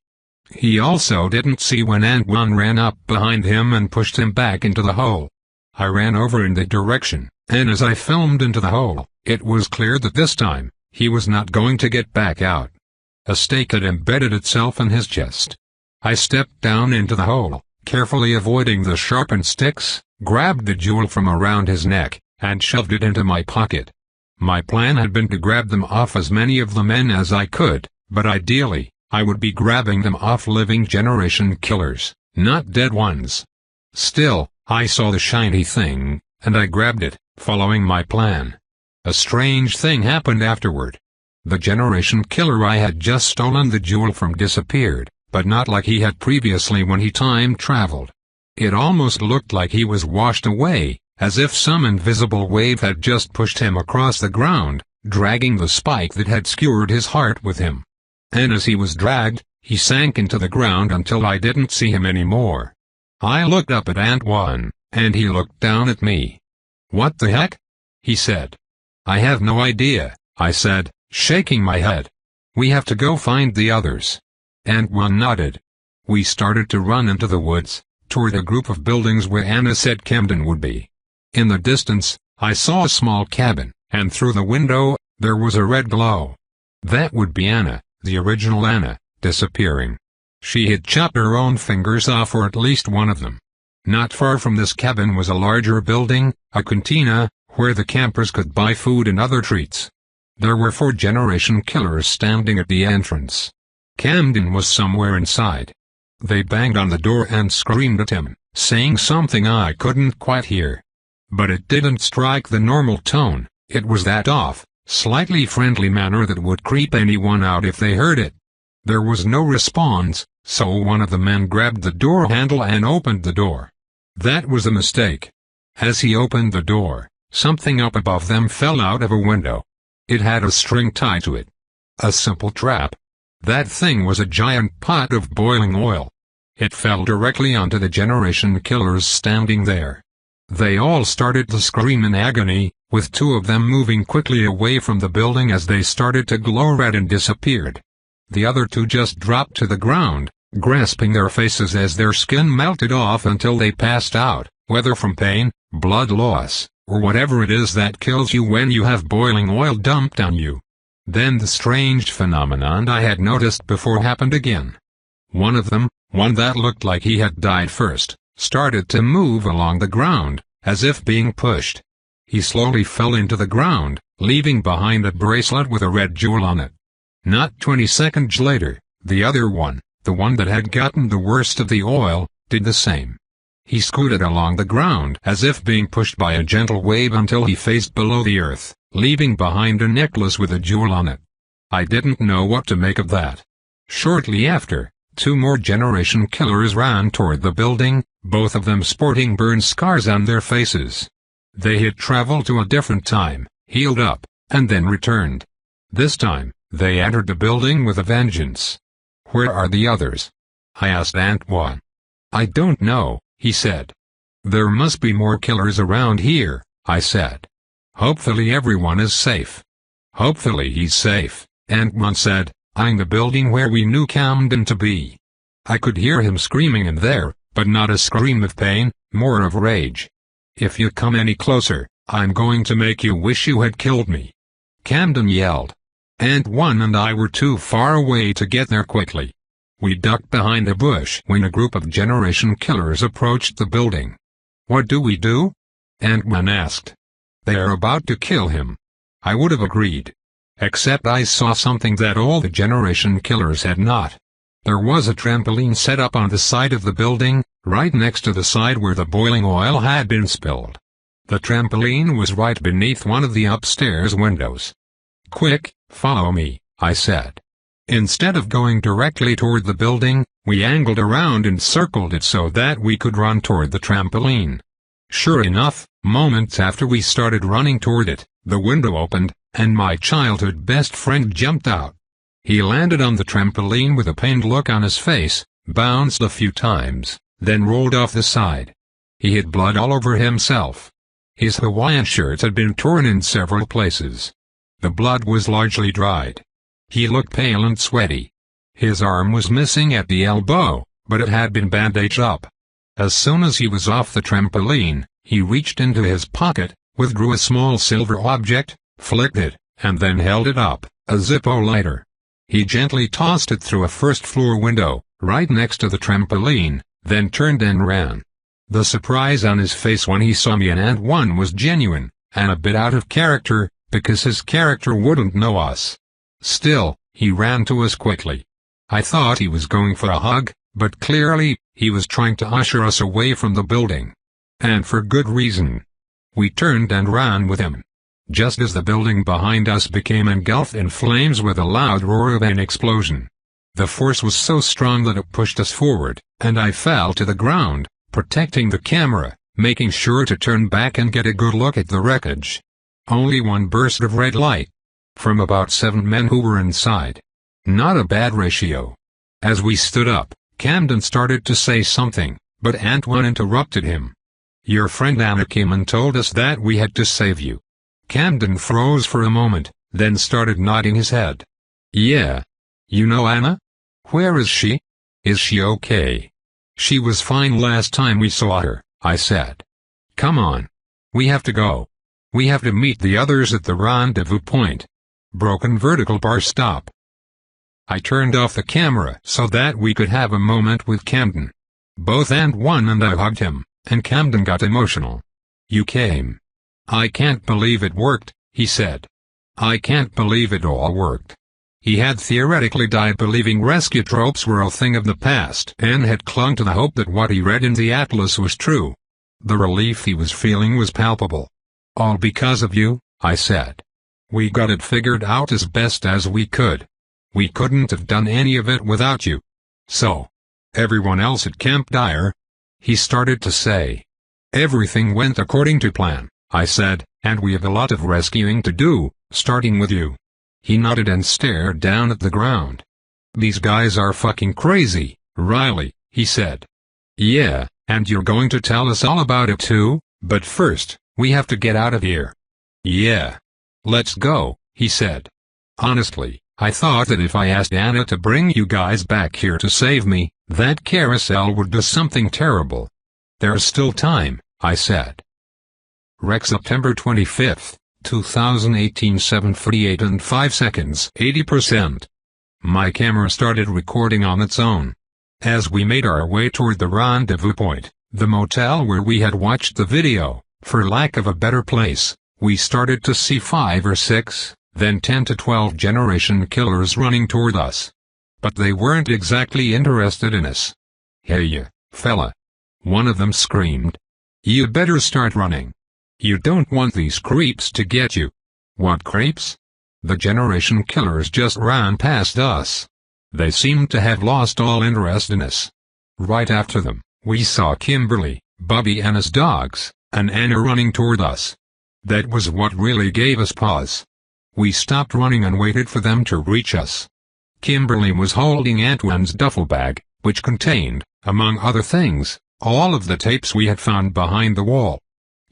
He also didn't see when Antoine ran up behind him and pushed him back into the hole. I ran over in the direction, and as I filmed into the hole, it was clear that this time, he was not going to get back out. A stake had embedded itself in his chest. I stepped down into the hole, carefully avoiding the sharpened sticks, grabbed the jewel from around his neck, and shoved it into my pocket. My plan had been to grab them off as many of the men as I could, but ideally, I would be grabbing them off living generation killers, not dead ones. Still, I saw the shiny thing, and I grabbed it, following my plan. A strange thing happened afterward. The generation killer I had just stolen the jewel from disappeared, but not like he had previously when he time traveled. It almost looked like he was washed away, as if some invisible wave had just pushed him across the ground, dragging the spike that had skewered his heart with him. And as he was dragged, he sank into the ground until I didn't see him anymore. I looked up at Antoine, and he looked down at me. "What the heck?" he said. "I have no idea," I said, shaking my head. "We have to go find the others." Antoine nodded. We started to run into the woods, toward a group of buildings where Anna said Camden would be. In the distance, I saw a small cabin, and through the window, there was a red glow. That would be Anna, the original Anna, disappearing. She had chopped her own fingers off for at least one of them. Not far from this cabin was a larger building, a cantina, where the campers could buy food and other treats. There were 4 generation killers standing at the entrance. Camden was somewhere inside. They banged on the door and screamed at him, saying something I couldn't quite hear. But it didn't strike the normal tone. It was that off, slightly friendly manner that would creep anyone out if they heard it. There was no response, so one of the men grabbed the door handle and opened the door. That was a mistake. As he opened the door, something up above them fell out of a window. It had a string tied to it. A simple trap. That thing was a giant pot of boiling oil. It fell directly onto the generation killers standing there. They all started to scream in agony, with 2 of them moving quickly away from the building as they started to glow red and disappeared. The other 2 just dropped to the ground, grasping their faces as their skin melted off until they passed out, whether from pain, blood loss, or whatever it is that kills you when you have boiling oil dumped on you. Then the strange phenomenon I had noticed before happened again. One of them, one that looked like he had died first, started to move along the ground, as if being pushed. He slowly fell into the ground, leaving behind a bracelet with a red jewel on it. Not 20 seconds later, the other one, the one that had gotten the worst of the oil, did the same. He scooted along the ground as if being pushed by a gentle wave until he faced below the earth, leaving behind a necklace with a jewel on it. I didn't know what to make of that. Shortly after, 2 more generation killers ran toward the building, both of them sporting burn scars on their faces. They had traveled to a different time, healed up, and then returned. This time, they entered the building with a vengeance. "Where are the others?" I asked Antoine. "I don't know," he said. "There must be more killers around here," I said. "Hopefully everyone is safe." "Hopefully he's safe," Antoine said, eyeing the building where we knew Camden to be. I could hear him screaming in there, but not a scream of pain, more of rage. "If you come any closer, I'm going to make you wish you had killed me," Camden yelled. Antoine and I were too far away to get there quickly. We ducked behind a bush when a group of generation killers approached the building. "What do we do?" Antoine asked. "They are about to kill him." I would have agreed. Except I saw something that all the generation killers had not. There was a trampoline set up on the side of the building, right next to the side where the boiling oil had been spilled. The trampoline was right beneath one of the upstairs windows. "Quick, follow me," I said. Instead of going directly toward the building, we angled around and circled it so that we could run toward the trampoline. Sure enough, moments after we started running toward it, the window opened, and my childhood best friend jumped out. He landed on the trampoline with a pained look on his face, bounced a few times, then rolled off the side. He had blood all over himself. His Hawaiian shirt had been torn in several places. The blood was largely dried. He looked pale and sweaty. His arm was missing at the elbow, but it had been bandaged up. As soon as he was off the trampoline, he reached into his pocket, withdrew a small silver object, flicked it, and then held it up, a Zippo lighter. He gently tossed it through a first-floor window, right next to the trampoline, then turned and ran. The surprise on his face when he saw me and Ant 1 was genuine, and a bit out of character, because his character wouldn't know us. Still, he ran to us quickly. I thought he was going for a hug, but clearly, he was trying to usher us away from the building. And for good reason. We turned and ran with him. Just as the building behind us became engulfed in flames with a loud roar of an explosion. The force was so strong that it pushed us forward, and I fell to the ground, protecting the camera, making sure to turn back and get a good look at the wreckage. Only one burst of red light. From about 7 men who were inside. Not a bad ratio. As we stood up, Camden started to say something, but Ant 1 interrupted him. Your friend Anna came and told us that we had to save you. Camden froze for a moment, then started nodding his head. Yeah. You know Anna? Where is she? Is she okay? She was fine last time we saw her, I said. Come on. We have to go. We have to meet the others at the rendezvous point. Broken vertical bar stop. I turned off the camera so that we could have a moment with Camden. Both Ant 1 and I hugged him, and Camden got emotional. You came. I can't believe it worked, he said. I can't believe it all worked. He had theoretically died believing rescue tropes were a thing of the past and had clung to the hope that what he read in the Atlas was true. The relief he was feeling was palpable. All because of you, I said. We got it figured out as best as we could. We couldn't have done any of it without you. So, everyone else at Camp Dyer? He started to say. Everything went according to plan, I said, and we have a lot of rescuing to do, starting with you. He nodded and stared down at the ground. These guys are fucking crazy, Riley, he said. Yeah, and you're going to tell us all about it too, but first, we have to get out of here. Yeah. Let's go, he said. Honestly, I thought that if I asked Anna to bring you guys back here to save me, that Carousel would do something terrible. There's still time, I said. Rec September 25th, 2018 7:48 and 5 seconds 80%. My camera started recording on its own. As we made our way toward the rendezvous point, the motel where we had watched the video, for lack of a better place, we started to see 5 or 6, then 10 to 12 generation killers running toward us. But they weren't exactly interested in us. Hey you, fella. One of them screamed. You better start running. You don't want these creeps to get you. What creeps? The generation killers just ran past us. They seemed to have lost all interest in us. Right after them, we saw Kimberly, Bobby and his dogs, and Anna running toward us. That was what really gave us pause. We stopped running and waited for them to reach us. Kimberly was holding Antoine's duffel bag, which contained, among other things, all of the tapes we had found behind the wall.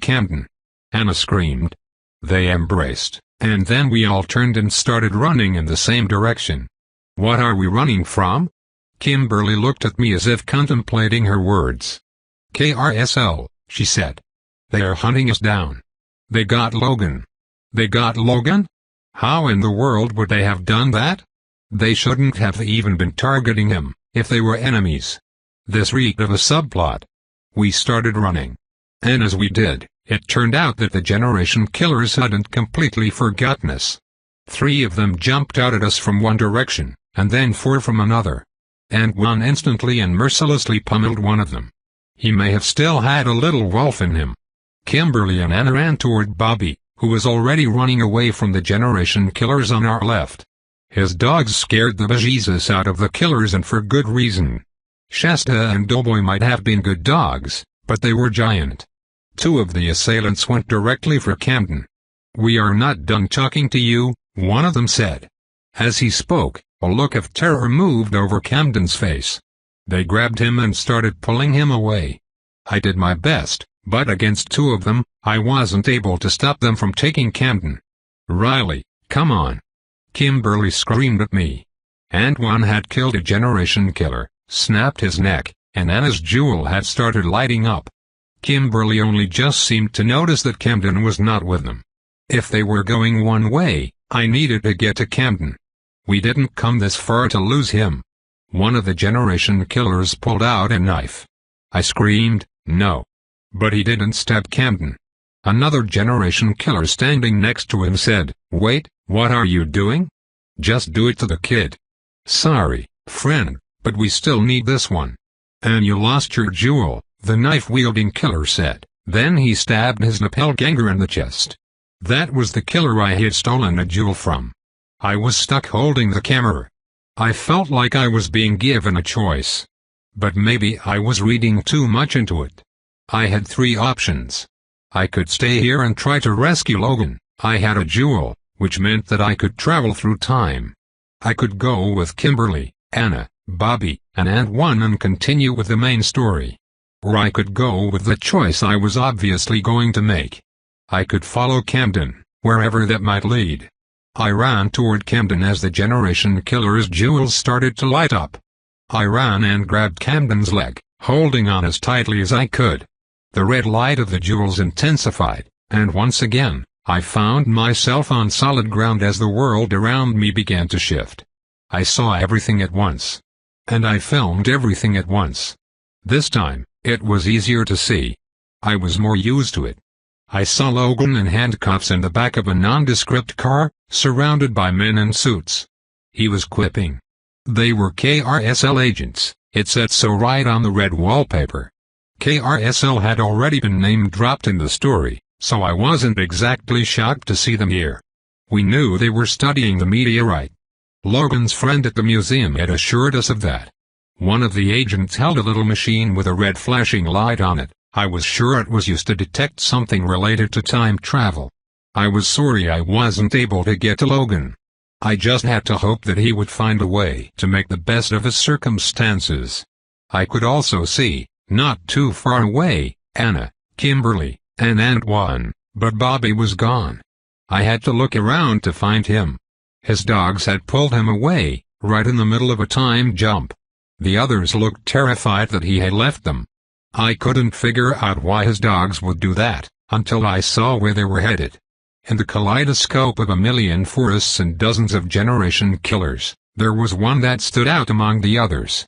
Camden. Anna screamed. They embraced, and then we all turned and started running in the same direction. What are we running from? Kimberly looked at me as if contemplating her words. Carousel, she said. They are hunting us down. They got Logan. They got Logan? How in the world would they have done that? They shouldn't have even been targeting him, if they were enemies. This reeked of a subplot. We started running. And as we did, it turned out that the generation killers hadn't completely forgotten us. 3 of them jumped out at us from one direction, and then 4 from another. And one instantly and mercilessly pummeled one of them. He may have still had a little wolf in him. Kimberly and Anna ran toward Bobby, who was already running away from the generation killers on our left. His dogs scared the bejesus out of the killers, and for good reason. Shasta and Doughboy might have been good dogs, but they were giant. Two of the assailants went directly for Camden. "We are not done talking to you," one of them said. As he spoke, a look of terror moved over Camden's face. They grabbed him and started pulling him away. I did my best, but against two of them, I wasn't able to stop them from taking Camden. "Riley, come on!" Kimberly screamed at me. Antoine had killed a generation killer, snapped his neck, and Anna's jewel had started lighting up. Kimberly only just seemed to notice that Camden was not with them. If they were going one way, I needed to get to Camden. We didn't come this far to lose him. One of the generation killers pulled out a knife. I screamed, "No!" But he didn't stab Camden. Another generation killer standing next to him said, "Wait, what are you doing? Just do it to the kid." "Sorry, friend, but we still need this one." "And you lost your jewel," the knife-wielding killer said. Then he stabbed his doppelganger in the chest. That was the killer I had stolen a jewel from. I was stuck holding the camera. I felt like I was being given a choice. But maybe I was reading too much into it. I had three options. I could stay here and try to rescue Logan. I had a jewel, which meant that I could travel through time. I could go with Kimberly, Anna, Bobby, and Antoine and continue with the main story. Or I could go with the choice I was obviously going to make. I could follow Camden, wherever that might lead. I ran toward Camden as the generation killer's jewels started to light up. I ran and grabbed Camden's leg, holding on as tightly as I could. The red light of the jewels intensified, and once again, I found myself on solid ground as the world around me began to shift. I saw everything at once. And I filmed everything at once. This time, it was easier to see. I was more used to it. I saw Logan in handcuffs in the back of a nondescript car, surrounded by men in suits. He was quipping. They were Carousel agents, it said so right on the red wallpaper. Carousel had already been name-dropped in the story, so I wasn't exactly shocked to see them here. We knew they were studying the meteorite. Logan's friend at the museum had assured us of that. One of the agents held a little machine with a red flashing light on it. I was sure it was used to detect something related to time travel. I was sorry I wasn't able to get to Logan. I just had to hope that he would find a way to make the best of his circumstances. I could also see, not too far away, Anna, Kimberly, and Antoine, but Bobby was gone. I had to look around to find him. His dogs had pulled him away, right in the middle of a time jump. The others looked terrified that he had left them. I couldn't figure out why his dogs would do that, until I saw where they were headed. In the kaleidoscope of a million forests and dozens of generation killers, there was one that stood out among the others.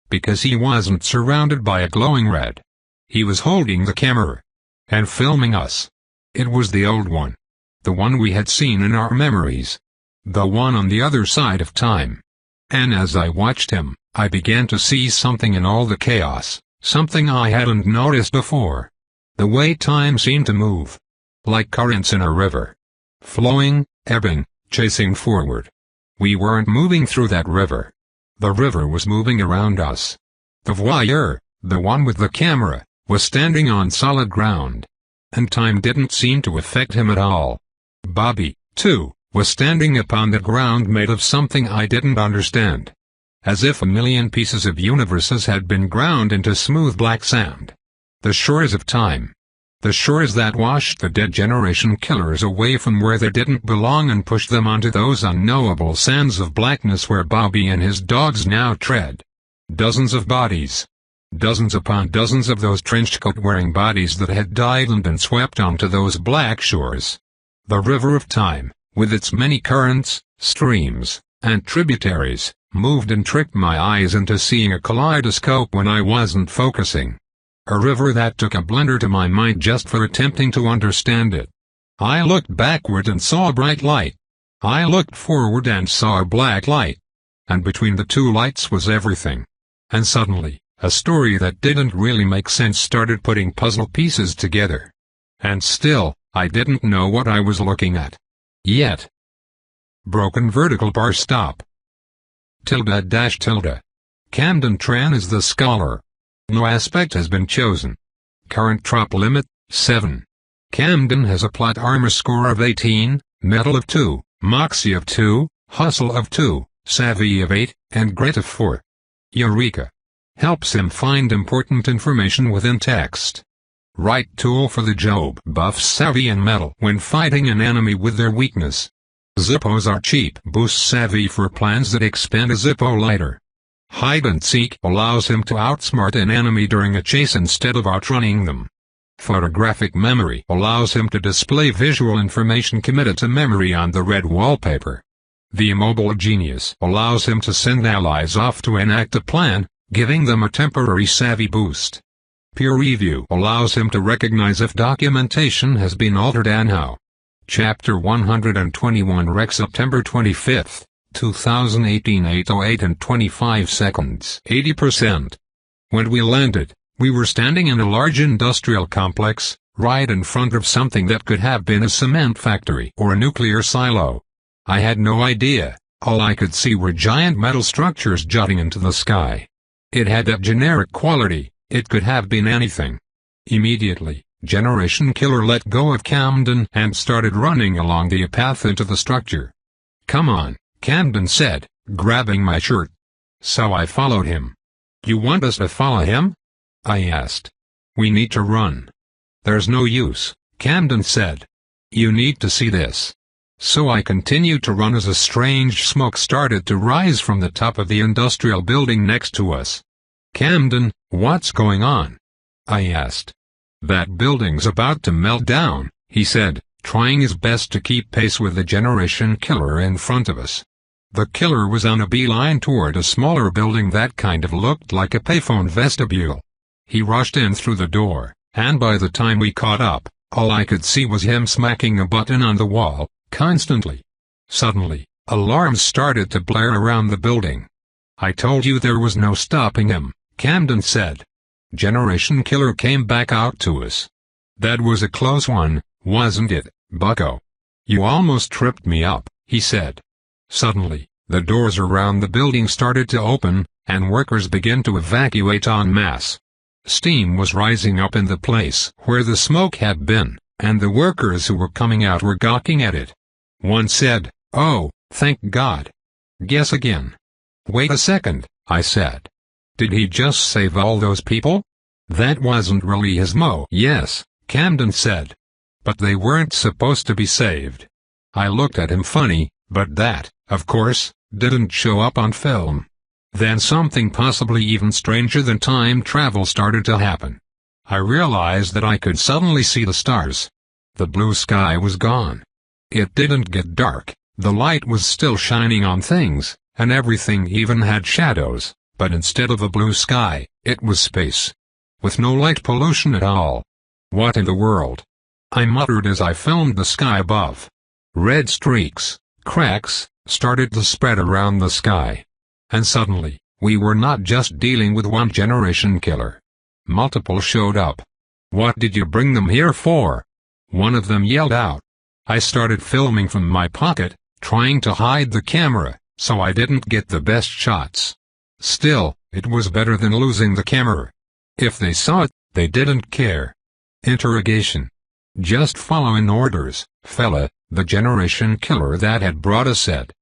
Because he wasn't surrounded by a glowing red. He was holding the camera. And filming us. It was the old one. The one we had seen in our memories. The one on the other side of time. And as I watched him, I began to see something in all the chaos. Something I hadn't noticed before. The way time seemed to move. Like currents in a river. Flowing, ebbing, chasing forward. We weren't moving through that river. The river was moving around us. The voyeur, the one with the camera, was standing on solid ground. And time didn't seem to affect him at all. Bobby, too, was standing upon the ground made of something I didn't understand. As if a million pieces of universes had been ground into smooth black sand. The shores of time. The shores that washed the dead generation killers away from where they didn't belong and pushed them onto those unknowable sands of blackness where Bobby and his dogs now tread. Dozens of bodies. Dozens upon dozens of those trenchcoat-wearing bodies that had died and been swept onto those black shores. The river of time, with its many currents, streams, and tributaries, moved and tricked my eyes into seeing a kaleidoscope when I wasn't focusing. A river that took a blunder to my mind just for attempting to understand it. I looked backward and saw a bright light. I looked forward and saw a black light. And between the two lights was everything. And suddenly, a story that didn't really make sense started putting puzzle pieces together. And still, I didn't know what I was looking at. Yet. Broken vertical bar stop. Tilde dash tilde. Camden Tran is the scholar. No aspect has been chosen. Current trop limit, 7. Camden has a plot armor score of 18, metal of 2, moxie of 2, hustle of 2, savvy of 8, and grit of 4. Eureka. Helps him find important information within text. Right tool for the job. Buffs savvy and metal when fighting an enemy with their weakness. Zippos are cheap. Boosts savvy for plans that expand a Zippo lighter. Hide and seek allows him to outsmart an enemy during a chase instead of outrunning them. Photographic memory allows him to display visual information committed to memory on the red wallpaper. The immobile genius allows him to send allies off to enact a plan, giving them a temporary savvy boost. Peer review allows him to recognize if documentation has been altered and how. Chapter 121 Rec September 25, 2018 8:08 and 25 seconds. 80%. When we landed, we were standing in a large industrial complex, right in front of something that could have been a cement factory or a nuclear silo. I had no idea. All I could see were giant metal structures jutting into the sky. It had that generic quality, it could have been anything. Immediately, Generation Killer let go of Camden and started running along the path into the structure. "Come on," Camden said, grabbing my shirt. So I followed him. "You want us to follow him?" I asked. "We need to run." "There's no use," Camden said. "You need to see this." So I continued to run as a strange smoke started to rise from the top of the industrial building next to us. "Camden, what's going on?" I asked. "That building's about to melt down," he said, trying his best to keep pace with the Generation Killer in front of us. The killer was on a beeline toward a smaller building that kind of looked like a payphone vestibule. He rushed in through the door, and by the time we caught up, all I could see was him smacking a button on the wall, constantly. Suddenly, alarms started to blare around the building. "I told you there was no stopping him," Camden said. Generation Killer came back out to us. "That was a close one, wasn't it, bucko? You almost tripped me up," he said. Suddenly, the doors around the building started to open, and workers began to evacuate en masse. Steam was rising up in the place where the smoke had been, and the workers who were coming out were gawking at it. One said, "Oh, thank God." "Guess again." "Wait a second," I said. "Did he just save all those people?" "That wasn't really his mo." "Yes," Camden said. "But they weren't supposed to be saved." I looked at him funny, but that, of course, didn't show up on film. Then something possibly even stranger than time travel started to happen. I realized that I could suddenly see the stars. The blue sky was gone. It didn't get dark, the light was still shining on things, and everything even had shadows, but instead of a blue sky, it was space. With no light pollution at all. "What in the world?" I muttered as I filmed the sky above. Red streaks, cracks, started to spread around the sky. And suddenly, we were not just dealing with one Generation Killer. Multiple showed up. "What did you bring them here for?" one of them yelled out. I started filming from my pocket, trying to hide the camera, so I didn't get the best shots. Still, it was better than losing the camera. If they saw it, they didn't care. Interrogation. "Just following orders, fella," the Generation Killer that had brought us said.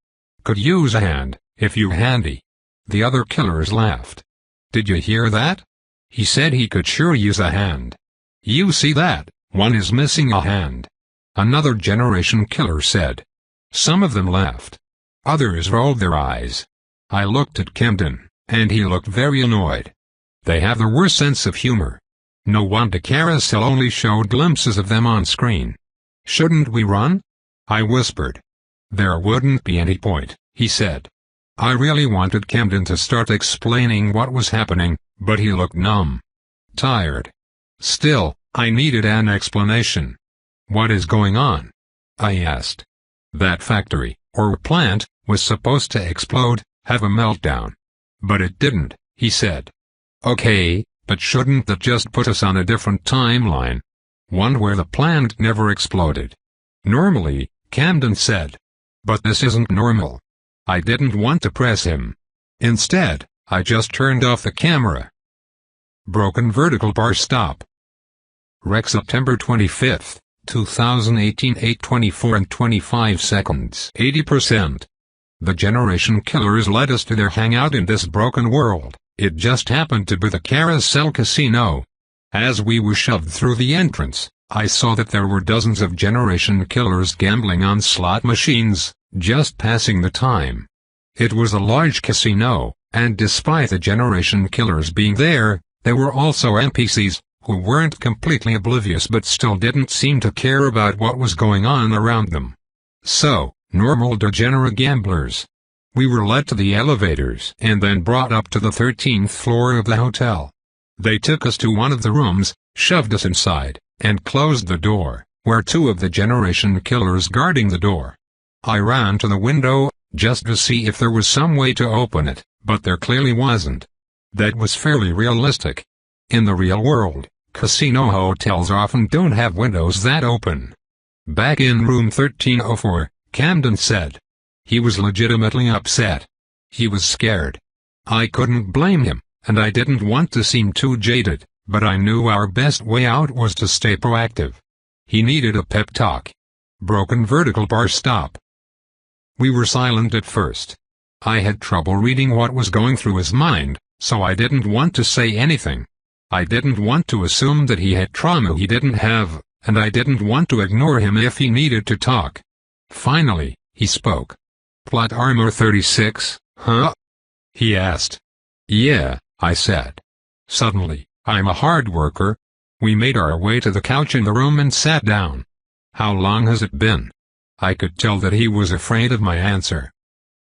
"Could use a hand, if you're handy." The other killers laughed. "Did you hear that? He said he could sure use a hand. You see that, one is missing a hand." Another Generation Killer said. Some of them laughed. Others rolled their eyes. I looked at Camden, and he looked very annoyed. They have the worst sense of humor. No wonder Carousel only showed glimpses of them on screen. "Shouldn't we run?" I whispered. "There wouldn't be any point," he said. I really wanted Camden to start explaining what was happening, but he looked numb. Tired. Still, I needed an explanation. "What is going on?" I asked. "That factory, or plant, was supposed to explode, have a meltdown. But it didn't," he said. "Okay, but shouldn't that just put us on a different timeline? One where the plant never exploded?" "Normally," Camden said. But this isn't normal. I didn't want to press him. Instead, I just turned off the camera. Broken vertical bar stop. Rec September 25th, 2018 8:24 and 25 seconds. 80%. The Generation Killers led us to their hangout in this broken world. It just happened to be the Carousel Casino. As we were shoved through the entrance, I saw that there were dozens of Generation Killers gambling on slot machines, just passing the time. It was a large casino, and despite the Generation Killers being there, there were also NPCs, who weren't completely oblivious but still didn't seem to care about what was going on around them. So, normal degenerate gamblers. We were led to the elevators and then brought up to the 13th floor of the hotel. They took us to one of the rooms, shoved us inside, and closed the door, where two of the Generation Killers guarding the door. I ran to the window, just to see if there was some way to open it, but there clearly wasn't. That was fairly realistic. In the real world, casino hotels often don't have windows that open. Back in room 1304, Camden said. He was legitimately upset. He was scared. I couldn't blame him, and I didn't want to seem too jaded, but I knew our best way out was to stay proactive. He needed a pep talk. Broken vertical bar stop. We were silent at first. I had trouble reading what was going through his mind, so I didn't want to say anything. I didn't want to assume that he had trauma he didn't have, and I didn't want to ignore him if he needed to talk. Finally, he spoke. Plot armor 36, huh? He asked. Yeah, I said. Suddenly, I'm a hard worker. We made our way to the couch in the room and sat down. How long has it been? I could tell that he was afraid of my answer.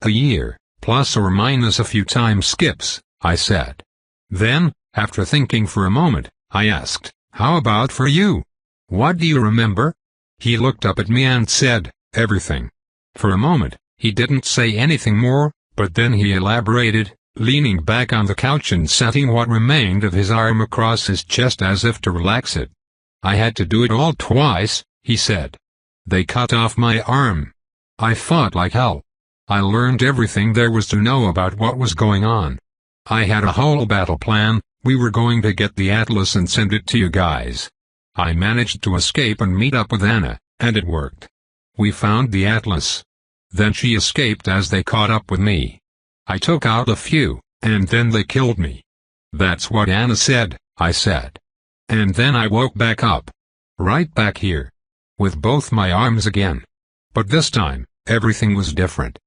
A year, plus or minus a few time skips, I said. Then, after thinking for a moment, I asked, how about for you? What do you remember? He looked up at me and said, everything. For a moment, he didn't say anything more, but then he elaborated, leaning back on the couch and setting what remained of his arm across his chest as if to relax it. I had to do it all twice, he said. They cut off my arm. I fought like hell. I learned everything there was to know about what was going on. I had a whole battle plan. We were going to get the atlas and send it to you guys. I managed to escape and meet up with Anna, and it worked. We found the atlas. Then she escaped as they caught up with me. I took out a few, and then they killed me. That's what Anna said, I said. And then I woke back up. Right back here. With both my arms again. But this time, everything was different.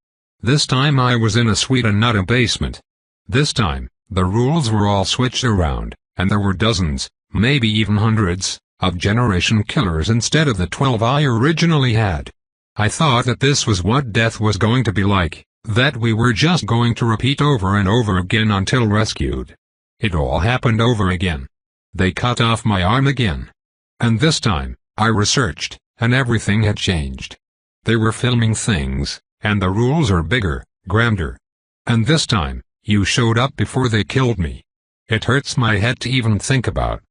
This time I was in a suite and not a basement. This time, the rules were all switched around, and there were dozens, maybe even hundreds, of Generation Killers instead of the 12 I originally had. I thought that this was what death was going to be like, that we were just going to repeat over and over again until rescued. It all happened over again. They cut off my arm again. And this time, I researched, and everything had changed. They were filming things, and the rules are bigger, grander. And this time, you showed up before they killed me. It hurts my head to even think about.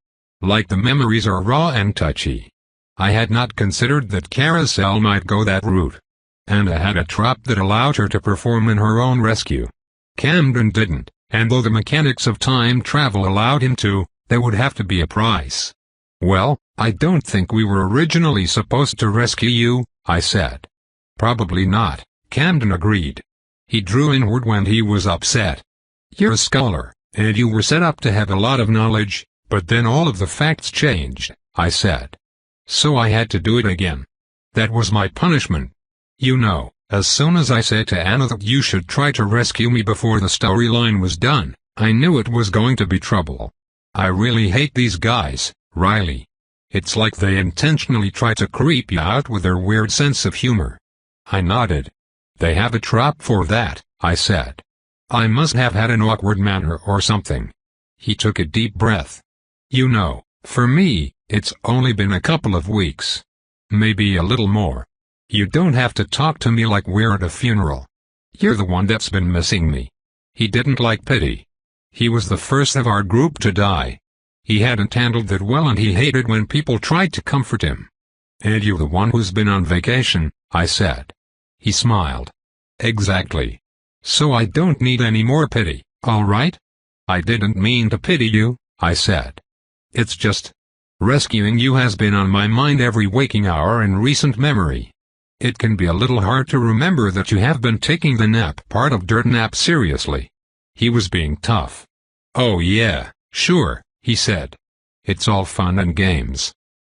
Like the memories are raw and touchy. I had not considered that Carousel might go that route. Anna had a trap that allowed her to perform in her own rescue. Camden didn't, and though the mechanics of time travel allowed him to, there would have to be a price. Well, I don't think we were originally supposed to rescue you, I said. Probably not, Camden agreed. He drew inward when he was upset. You're a scholar, and you were set up to have a lot of knowledge, but then all of the facts changed, I said. So I had to do it again. That was my punishment. You know, as soon as I said to Anna that you should try to rescue me before the storyline was done, I knew it was going to be trouble. I really hate these guys, Riley. It's like they intentionally try to creep you out with their weird sense of humor. I nodded. They have a trap for that, I said. I must have had an awkward manner or something. He took a deep breath. You know, for me, it's only been a couple of weeks. Maybe a little more. You don't have to talk to me like we're at a funeral. You're the one that's been missing me. He didn't like pity. He was the first of our group to die. He hadn't handled that well and he hated when people tried to comfort him. And you're the one who's been on vacation, I said. He smiled. Exactly. So I don't need any more pity, alright? I didn't mean to pity you, I said. It's just, rescuing you has been on my mind every waking hour in recent memory. It can be a little hard to remember that you have been taking the nap part of Dirt Nap seriously. He was being tough. Oh yeah, sure, he said. It's all fun and games.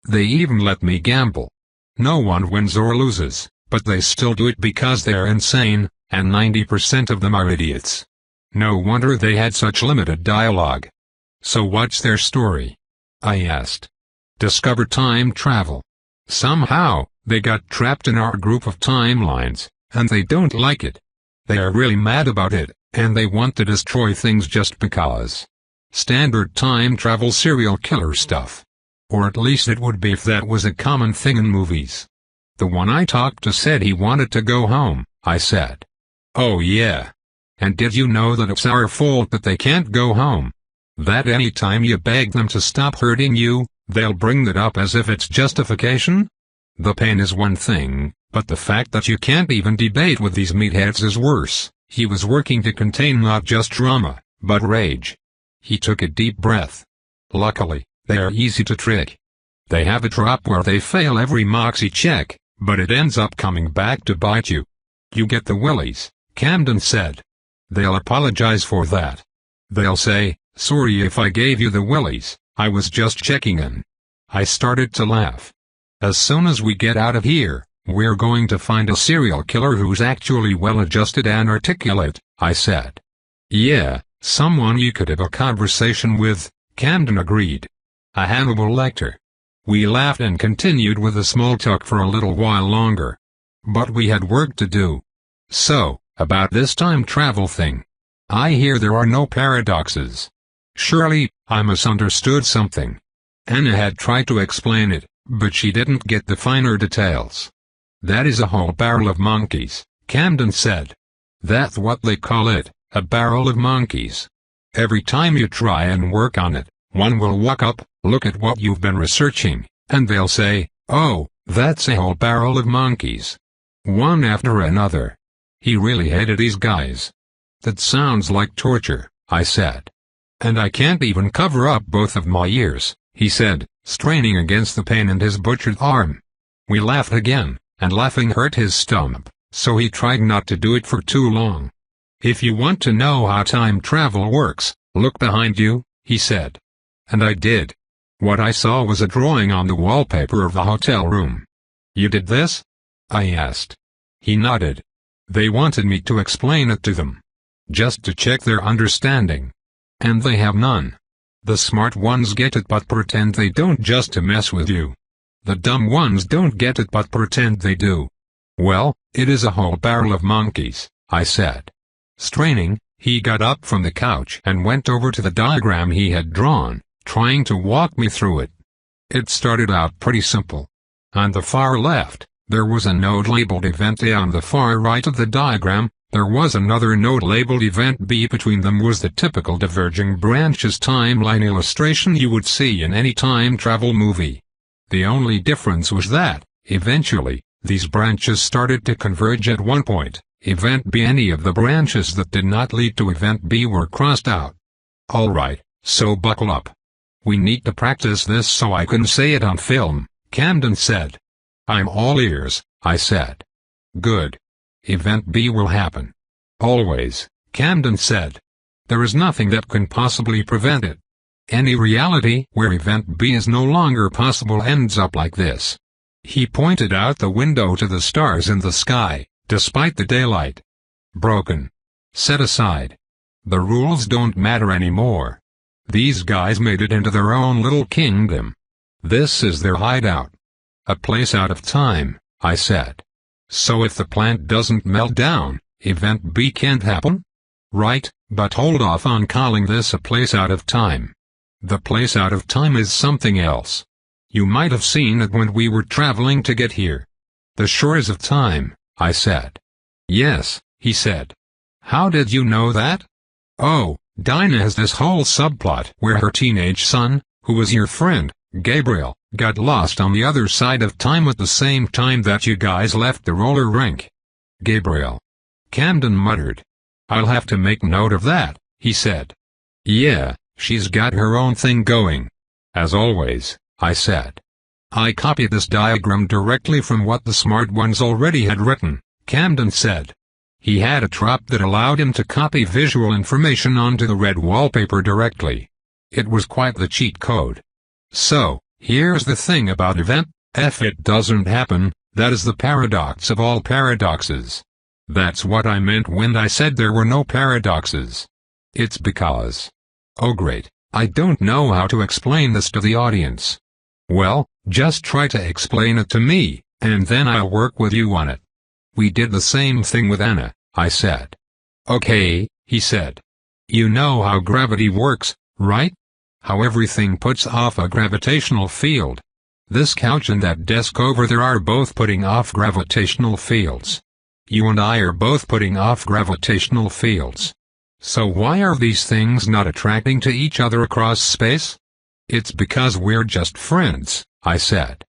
They even let me gamble. No one wins or loses, but they still do it because they're insane, and 90% of them are idiots. No wonder they had such limited dialogue. So what's their story? I asked. Discover time travel. Somehow, they got trapped in our group of timelines, and they don't like it. They are really mad about it, and they want to destroy things just because. Standard time travel serial killer stuff. Or at least it would be if that was a common thing in movies. The one I talked to said he wanted to go home, I said. Oh yeah. And did you know that it's our fault that they can't go home? That any time you beg them to stop hurting you, they'll bring that up as if it's justification? The pain is one thing, but the fact that you can't even debate with these meatheads is worse. He was working to contain not just drama, but rage. He took a deep breath. Luckily, they are easy to trick. They have a trap where they fail every moxie check, but it ends up coming back to bite you. You get the willies, Camden said. They'll apologize for that. They'll say, sorry if I gave you the willies, I was just checking in. I started to laugh. As soon as we get out of here, we're going to find a serial killer who's actually well-adjusted and articulate, I said. Yeah, someone you could have a conversation with, Camden agreed. A Hannibal Lecter. We laughed and continued with the small talk for a little while longer. But we had work to do. So, about this time travel thing. I hear there are no paradoxes. Surely, I misunderstood something. Anna had tried to explain it, but she didn't get the finer details. That is a whole barrel of monkeys, Camden said. That's what they call it, a barrel of monkeys. Every time you try and work on it, one will walk up, look at what you've been researching, and they'll say, oh, that's a whole barrel of monkeys. One after another. He really hated these guys. That sounds like torture, I said. And I can't even cover up both of my ears, he said, straining against the pain in his butchered arm. We laughed again, and laughing hurt his stomach, so he tried not to do it for too long. If you want to know how time travel works, look behind you, he said. And I did. What I saw was a drawing on the wallpaper of the hotel room. You did this? I asked. He nodded. They wanted me to explain it to them. Just to check their understanding. And they have none. The smart ones get it but pretend they don't just to mess with you. The dumb ones don't get it but pretend they do. Well, it is a whole barrel of monkeys, I said. Straining, he got up from the couch and went over to the diagram he had drawn, trying to walk me through it. It started out pretty simple. On the far left, there was a node labeled Event A. On the far right of the diagram, there was another node labeled Event B. Between them was the typical diverging branches timeline illustration you would see in any time travel movie. The only difference was that, eventually, these branches started to converge at one point. Event B. Any of the branches that did not lead to Event B were crossed out. Alright, so buckle up. We need to practice this so I can say it on film, Camden said. I'm all ears, I said. Good. Event B will happen. Always, Camden said. There is nothing that can possibly prevent it. Any reality where Event B is no longer possible ends up like this. He pointed out the window to the stars in the sky, despite the daylight. Broken. Set aside. The rules don't matter anymore. These guys made it into their own little kingdom. This is their hideout. A place out of time, I said. So if the plant doesn't melt down, Event B can't happen? Right, but hold off on calling this a place out of time. The place out of time is something else. You might have seen it when we were traveling to get here. The shores of time, I said. Yes, he said. How did you know that? Oh, Dinah has this whole subplot where her teenage son, who was your friend, Gabriel, got lost on the other side of time at the same time that you guys left the roller rink. Gabriel. Camden muttered. I'll have to make note of that, he said. Yeah, she's got her own thing going. As always, I said. I copied this diagram directly from what the smart ones already had written, Camden said. He had a trap that allowed him to copy visual information onto the red wallpaper directly. It was quite the cheat code. So, here's the thing about event, if it doesn't happen, that is the paradox of all paradoxes. That's what I meant when I said there were no paradoxes. It's because... Oh great, I don't know how to explain this to the audience. Well, just try to explain it to me, and then I'll work with you on it. We did the same thing with Anna, I said. Okay, he said. You know how gravity works, right? How everything puts off a gravitational field. This couch and that desk over there are both putting off gravitational fields. You and I are both putting off gravitational fields. So why are these things not attracting to each other across space? It's because we're just friends, I said.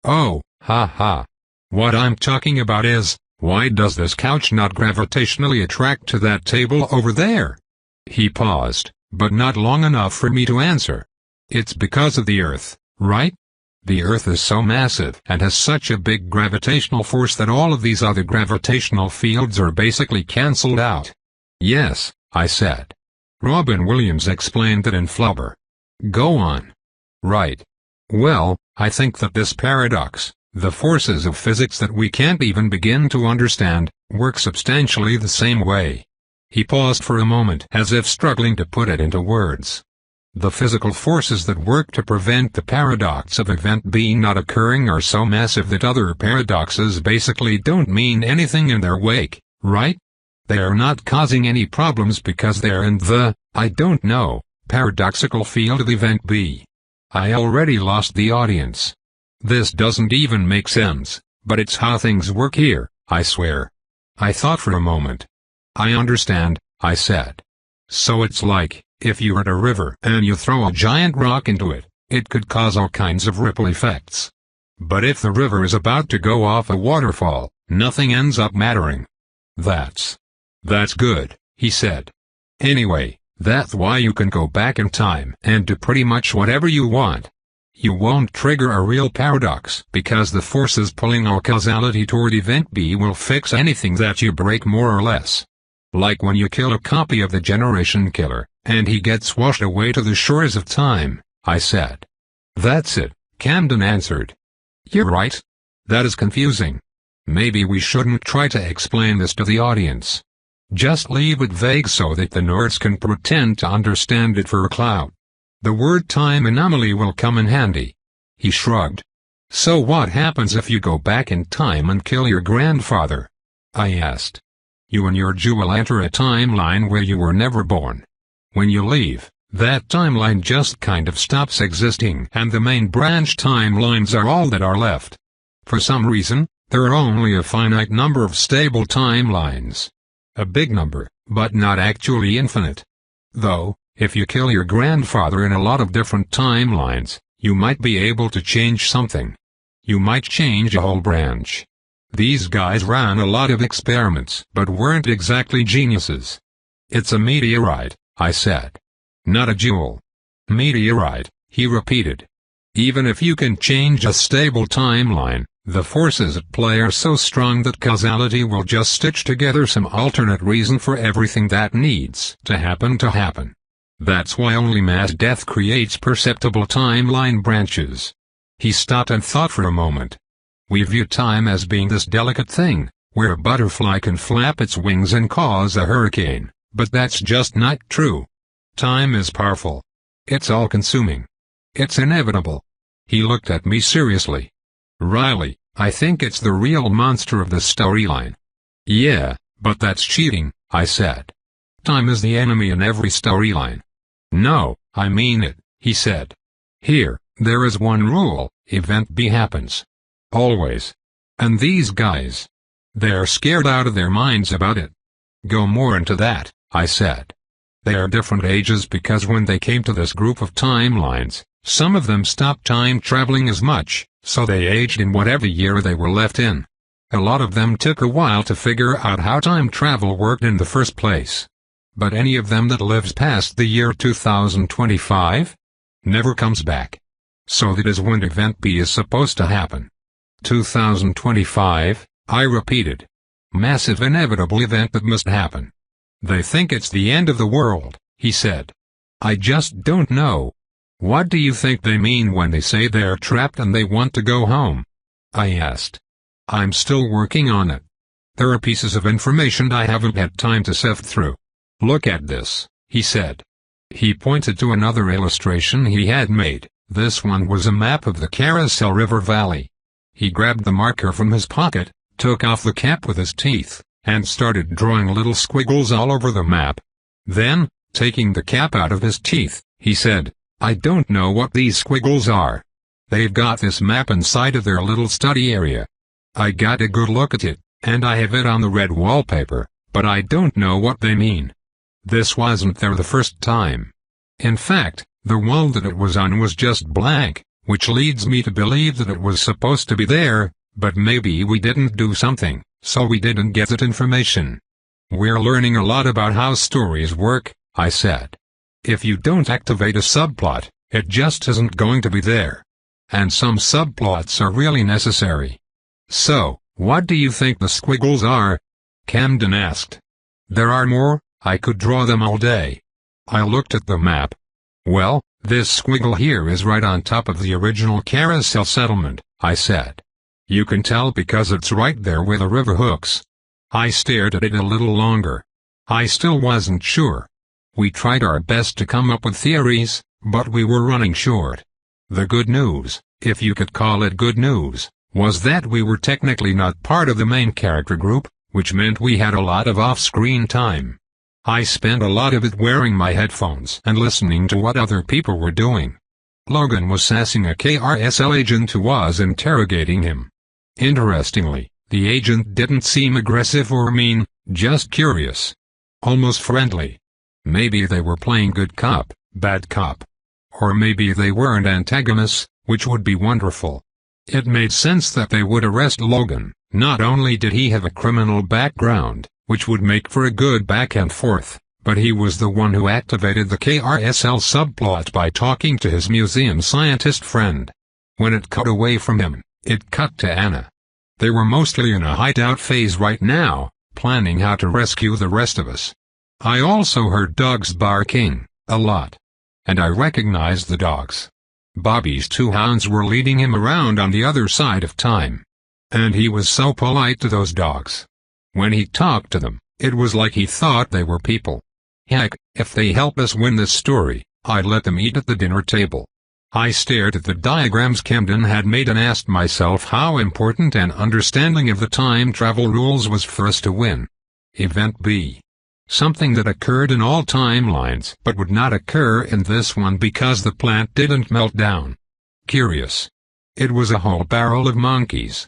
Oh, ha ha. What I'm talking about is, why does this couch not gravitationally attract to that table over there? He paused, but not long enough for me to answer. It's because of the Earth, right? The Earth is so massive and has such a big gravitational force that all of these other gravitational fields are basically cancelled out. Yes, I said. Robin Williams explained it in Flubber. Go on. Right. Well, I think that this paradox, the forces of physics that we can't even begin to understand, work substantially the same way. He paused for a moment as if struggling to put it into words. The physical forces that work to prevent the paradox of event B not occurring are so massive that other paradoxes basically don't mean anything in their wake, right? They are not causing any problems because they're in the, I don't know, paradoxical field of event B. I already lost the audience. This doesn't even make sense, but it's how things work here, I swear. I thought for a moment. I understand, I said. So it's like, if you're at a river and you throw a giant rock into it, it could cause all kinds of ripple effects. But if the river is about to go off a waterfall, nothing ends up mattering. That's good, he said. Anyway, that's why you can go back in time and do pretty much whatever you want. You won't trigger a real paradox because the forces pulling all causality toward event B will fix anything that you break more or less. Like when you kill a copy of the Generation Killer, and he gets washed away to the shores of time, I said. That's it, Camden answered. You're right. That is confusing. Maybe we shouldn't try to explain this to the audience. Just leave it vague so that the nerds can pretend to understand it for a clout. The word time anomaly will come in handy. He shrugged. So what happens if you go back in time and kill your grandfather? I asked. You and your jewel enter a timeline where you were never born. When you leave, that timeline just kind of stops existing and the main branch timelines are all that are left. For some reason, there are only a finite number of stable timelines. A big number, but not actually infinite. Though, if you kill your grandfather in a lot of different timelines, you might be able to change something. You might change a whole branch. These guys ran a lot of experiments but weren't exactly geniuses. It's a meteorite, I said. Not a jewel. Meteorite, he repeated. Even if you can change a stable timeline, the forces at play are so strong that causality will just stitch together some alternate reason for everything that needs to happen. That's why only mass death creates perceptible timeline branches. He stopped and thought for a moment. We view time as being this delicate thing, where a butterfly can flap its wings and cause a hurricane, but that's just not true. Time is powerful. It's all-consuming. It's inevitable. He looked at me seriously. Riley, I think it's the real monster of the storyline. Yeah, but that's cheating, I said. Time is the enemy in every storyline. No, I mean it, he said. Here, there is one rule, event B happens. Always. And these guys. They're scared out of their minds about it. Go more into that, I said. They are different ages because when they came to this group of timelines, some of them stopped time traveling as much, so they aged in whatever year they were left in. A lot of them took a while to figure out how time travel worked in the first place. But any of them that lives past the year 2025 never comes back. So that is when Event B is supposed to happen. 2025, I repeated. Massive inevitable event that must happen. They think it's the end of the world, he said. I just don't know. What do you think they mean when they say they're trapped and they want to go home? I asked. I'm still working on it. There are pieces of information I haven't had time to sift through. Look at this, he said. He pointed to another illustration he had made. This one was a map of the Carousel River Valley. He grabbed the marker from his pocket, took off the cap with his teeth, and started drawing little squiggles all over the map. Then, taking the cap out of his teeth, he said, I don't know what these squiggles are. They've got this map inside of their little study area. I got a good look at it, and I have it on the red wallpaper, but I don't know what they mean. This wasn't there the first time. In fact, the wall that it was on was just blank, which leads me to believe that it was supposed to be there, but maybe we didn't do something, so we didn't get that information. We're learning a lot about how stories work, I said. If you don't activate a subplot, it just isn't going to be there. And some subplots are really necessary. So, what do you think the squiggles are? Camden asked. There are more, I could draw them all day. I looked at the map. Well, this squiggle here is right on top of the original Carousel settlement, I said. You can tell because it's right there where the river hooks. I stared at it a little longer. I still wasn't sure. We tried our best to come up with theories, but we were running short. The good news, if you could call it good news, was that we were technically not part of the main character group, which meant we had a lot of off-screen time. I spent a lot of it wearing my headphones and listening to what other people were doing. Logan was sassing a Carousel agent who was interrogating him. Interestingly, the agent didn't seem aggressive or mean, just curious. Almost friendly. Maybe they were playing good cop, bad cop. Or maybe they weren't antagonists, which would be wonderful. It made sense that they would arrest Logan. Not only did he have a criminal background, which would make for a good back and forth, but he was the one who activated the Carousel subplot by talking to his museum scientist friend. When it cut away from him, it cut to Anna. They were mostly in a hideout phase right now, planning how to rescue the rest of us. I also heard dogs barking, a lot. And I recognized the dogs. Bobby's two hounds were leading him around on the other side of time. And he was so polite to those dogs. When he talked to them, it was like he thought they were people. Heck, if they help us win this story, I'd let them eat at the dinner table. I stared at the diagrams Camden had made and asked myself how important an understanding of the time travel rules was for us to win. Event B. Something that occurred in all timelines but would not occur in this one because the plant didn't melt down. Curious. It was a whole barrel of monkeys.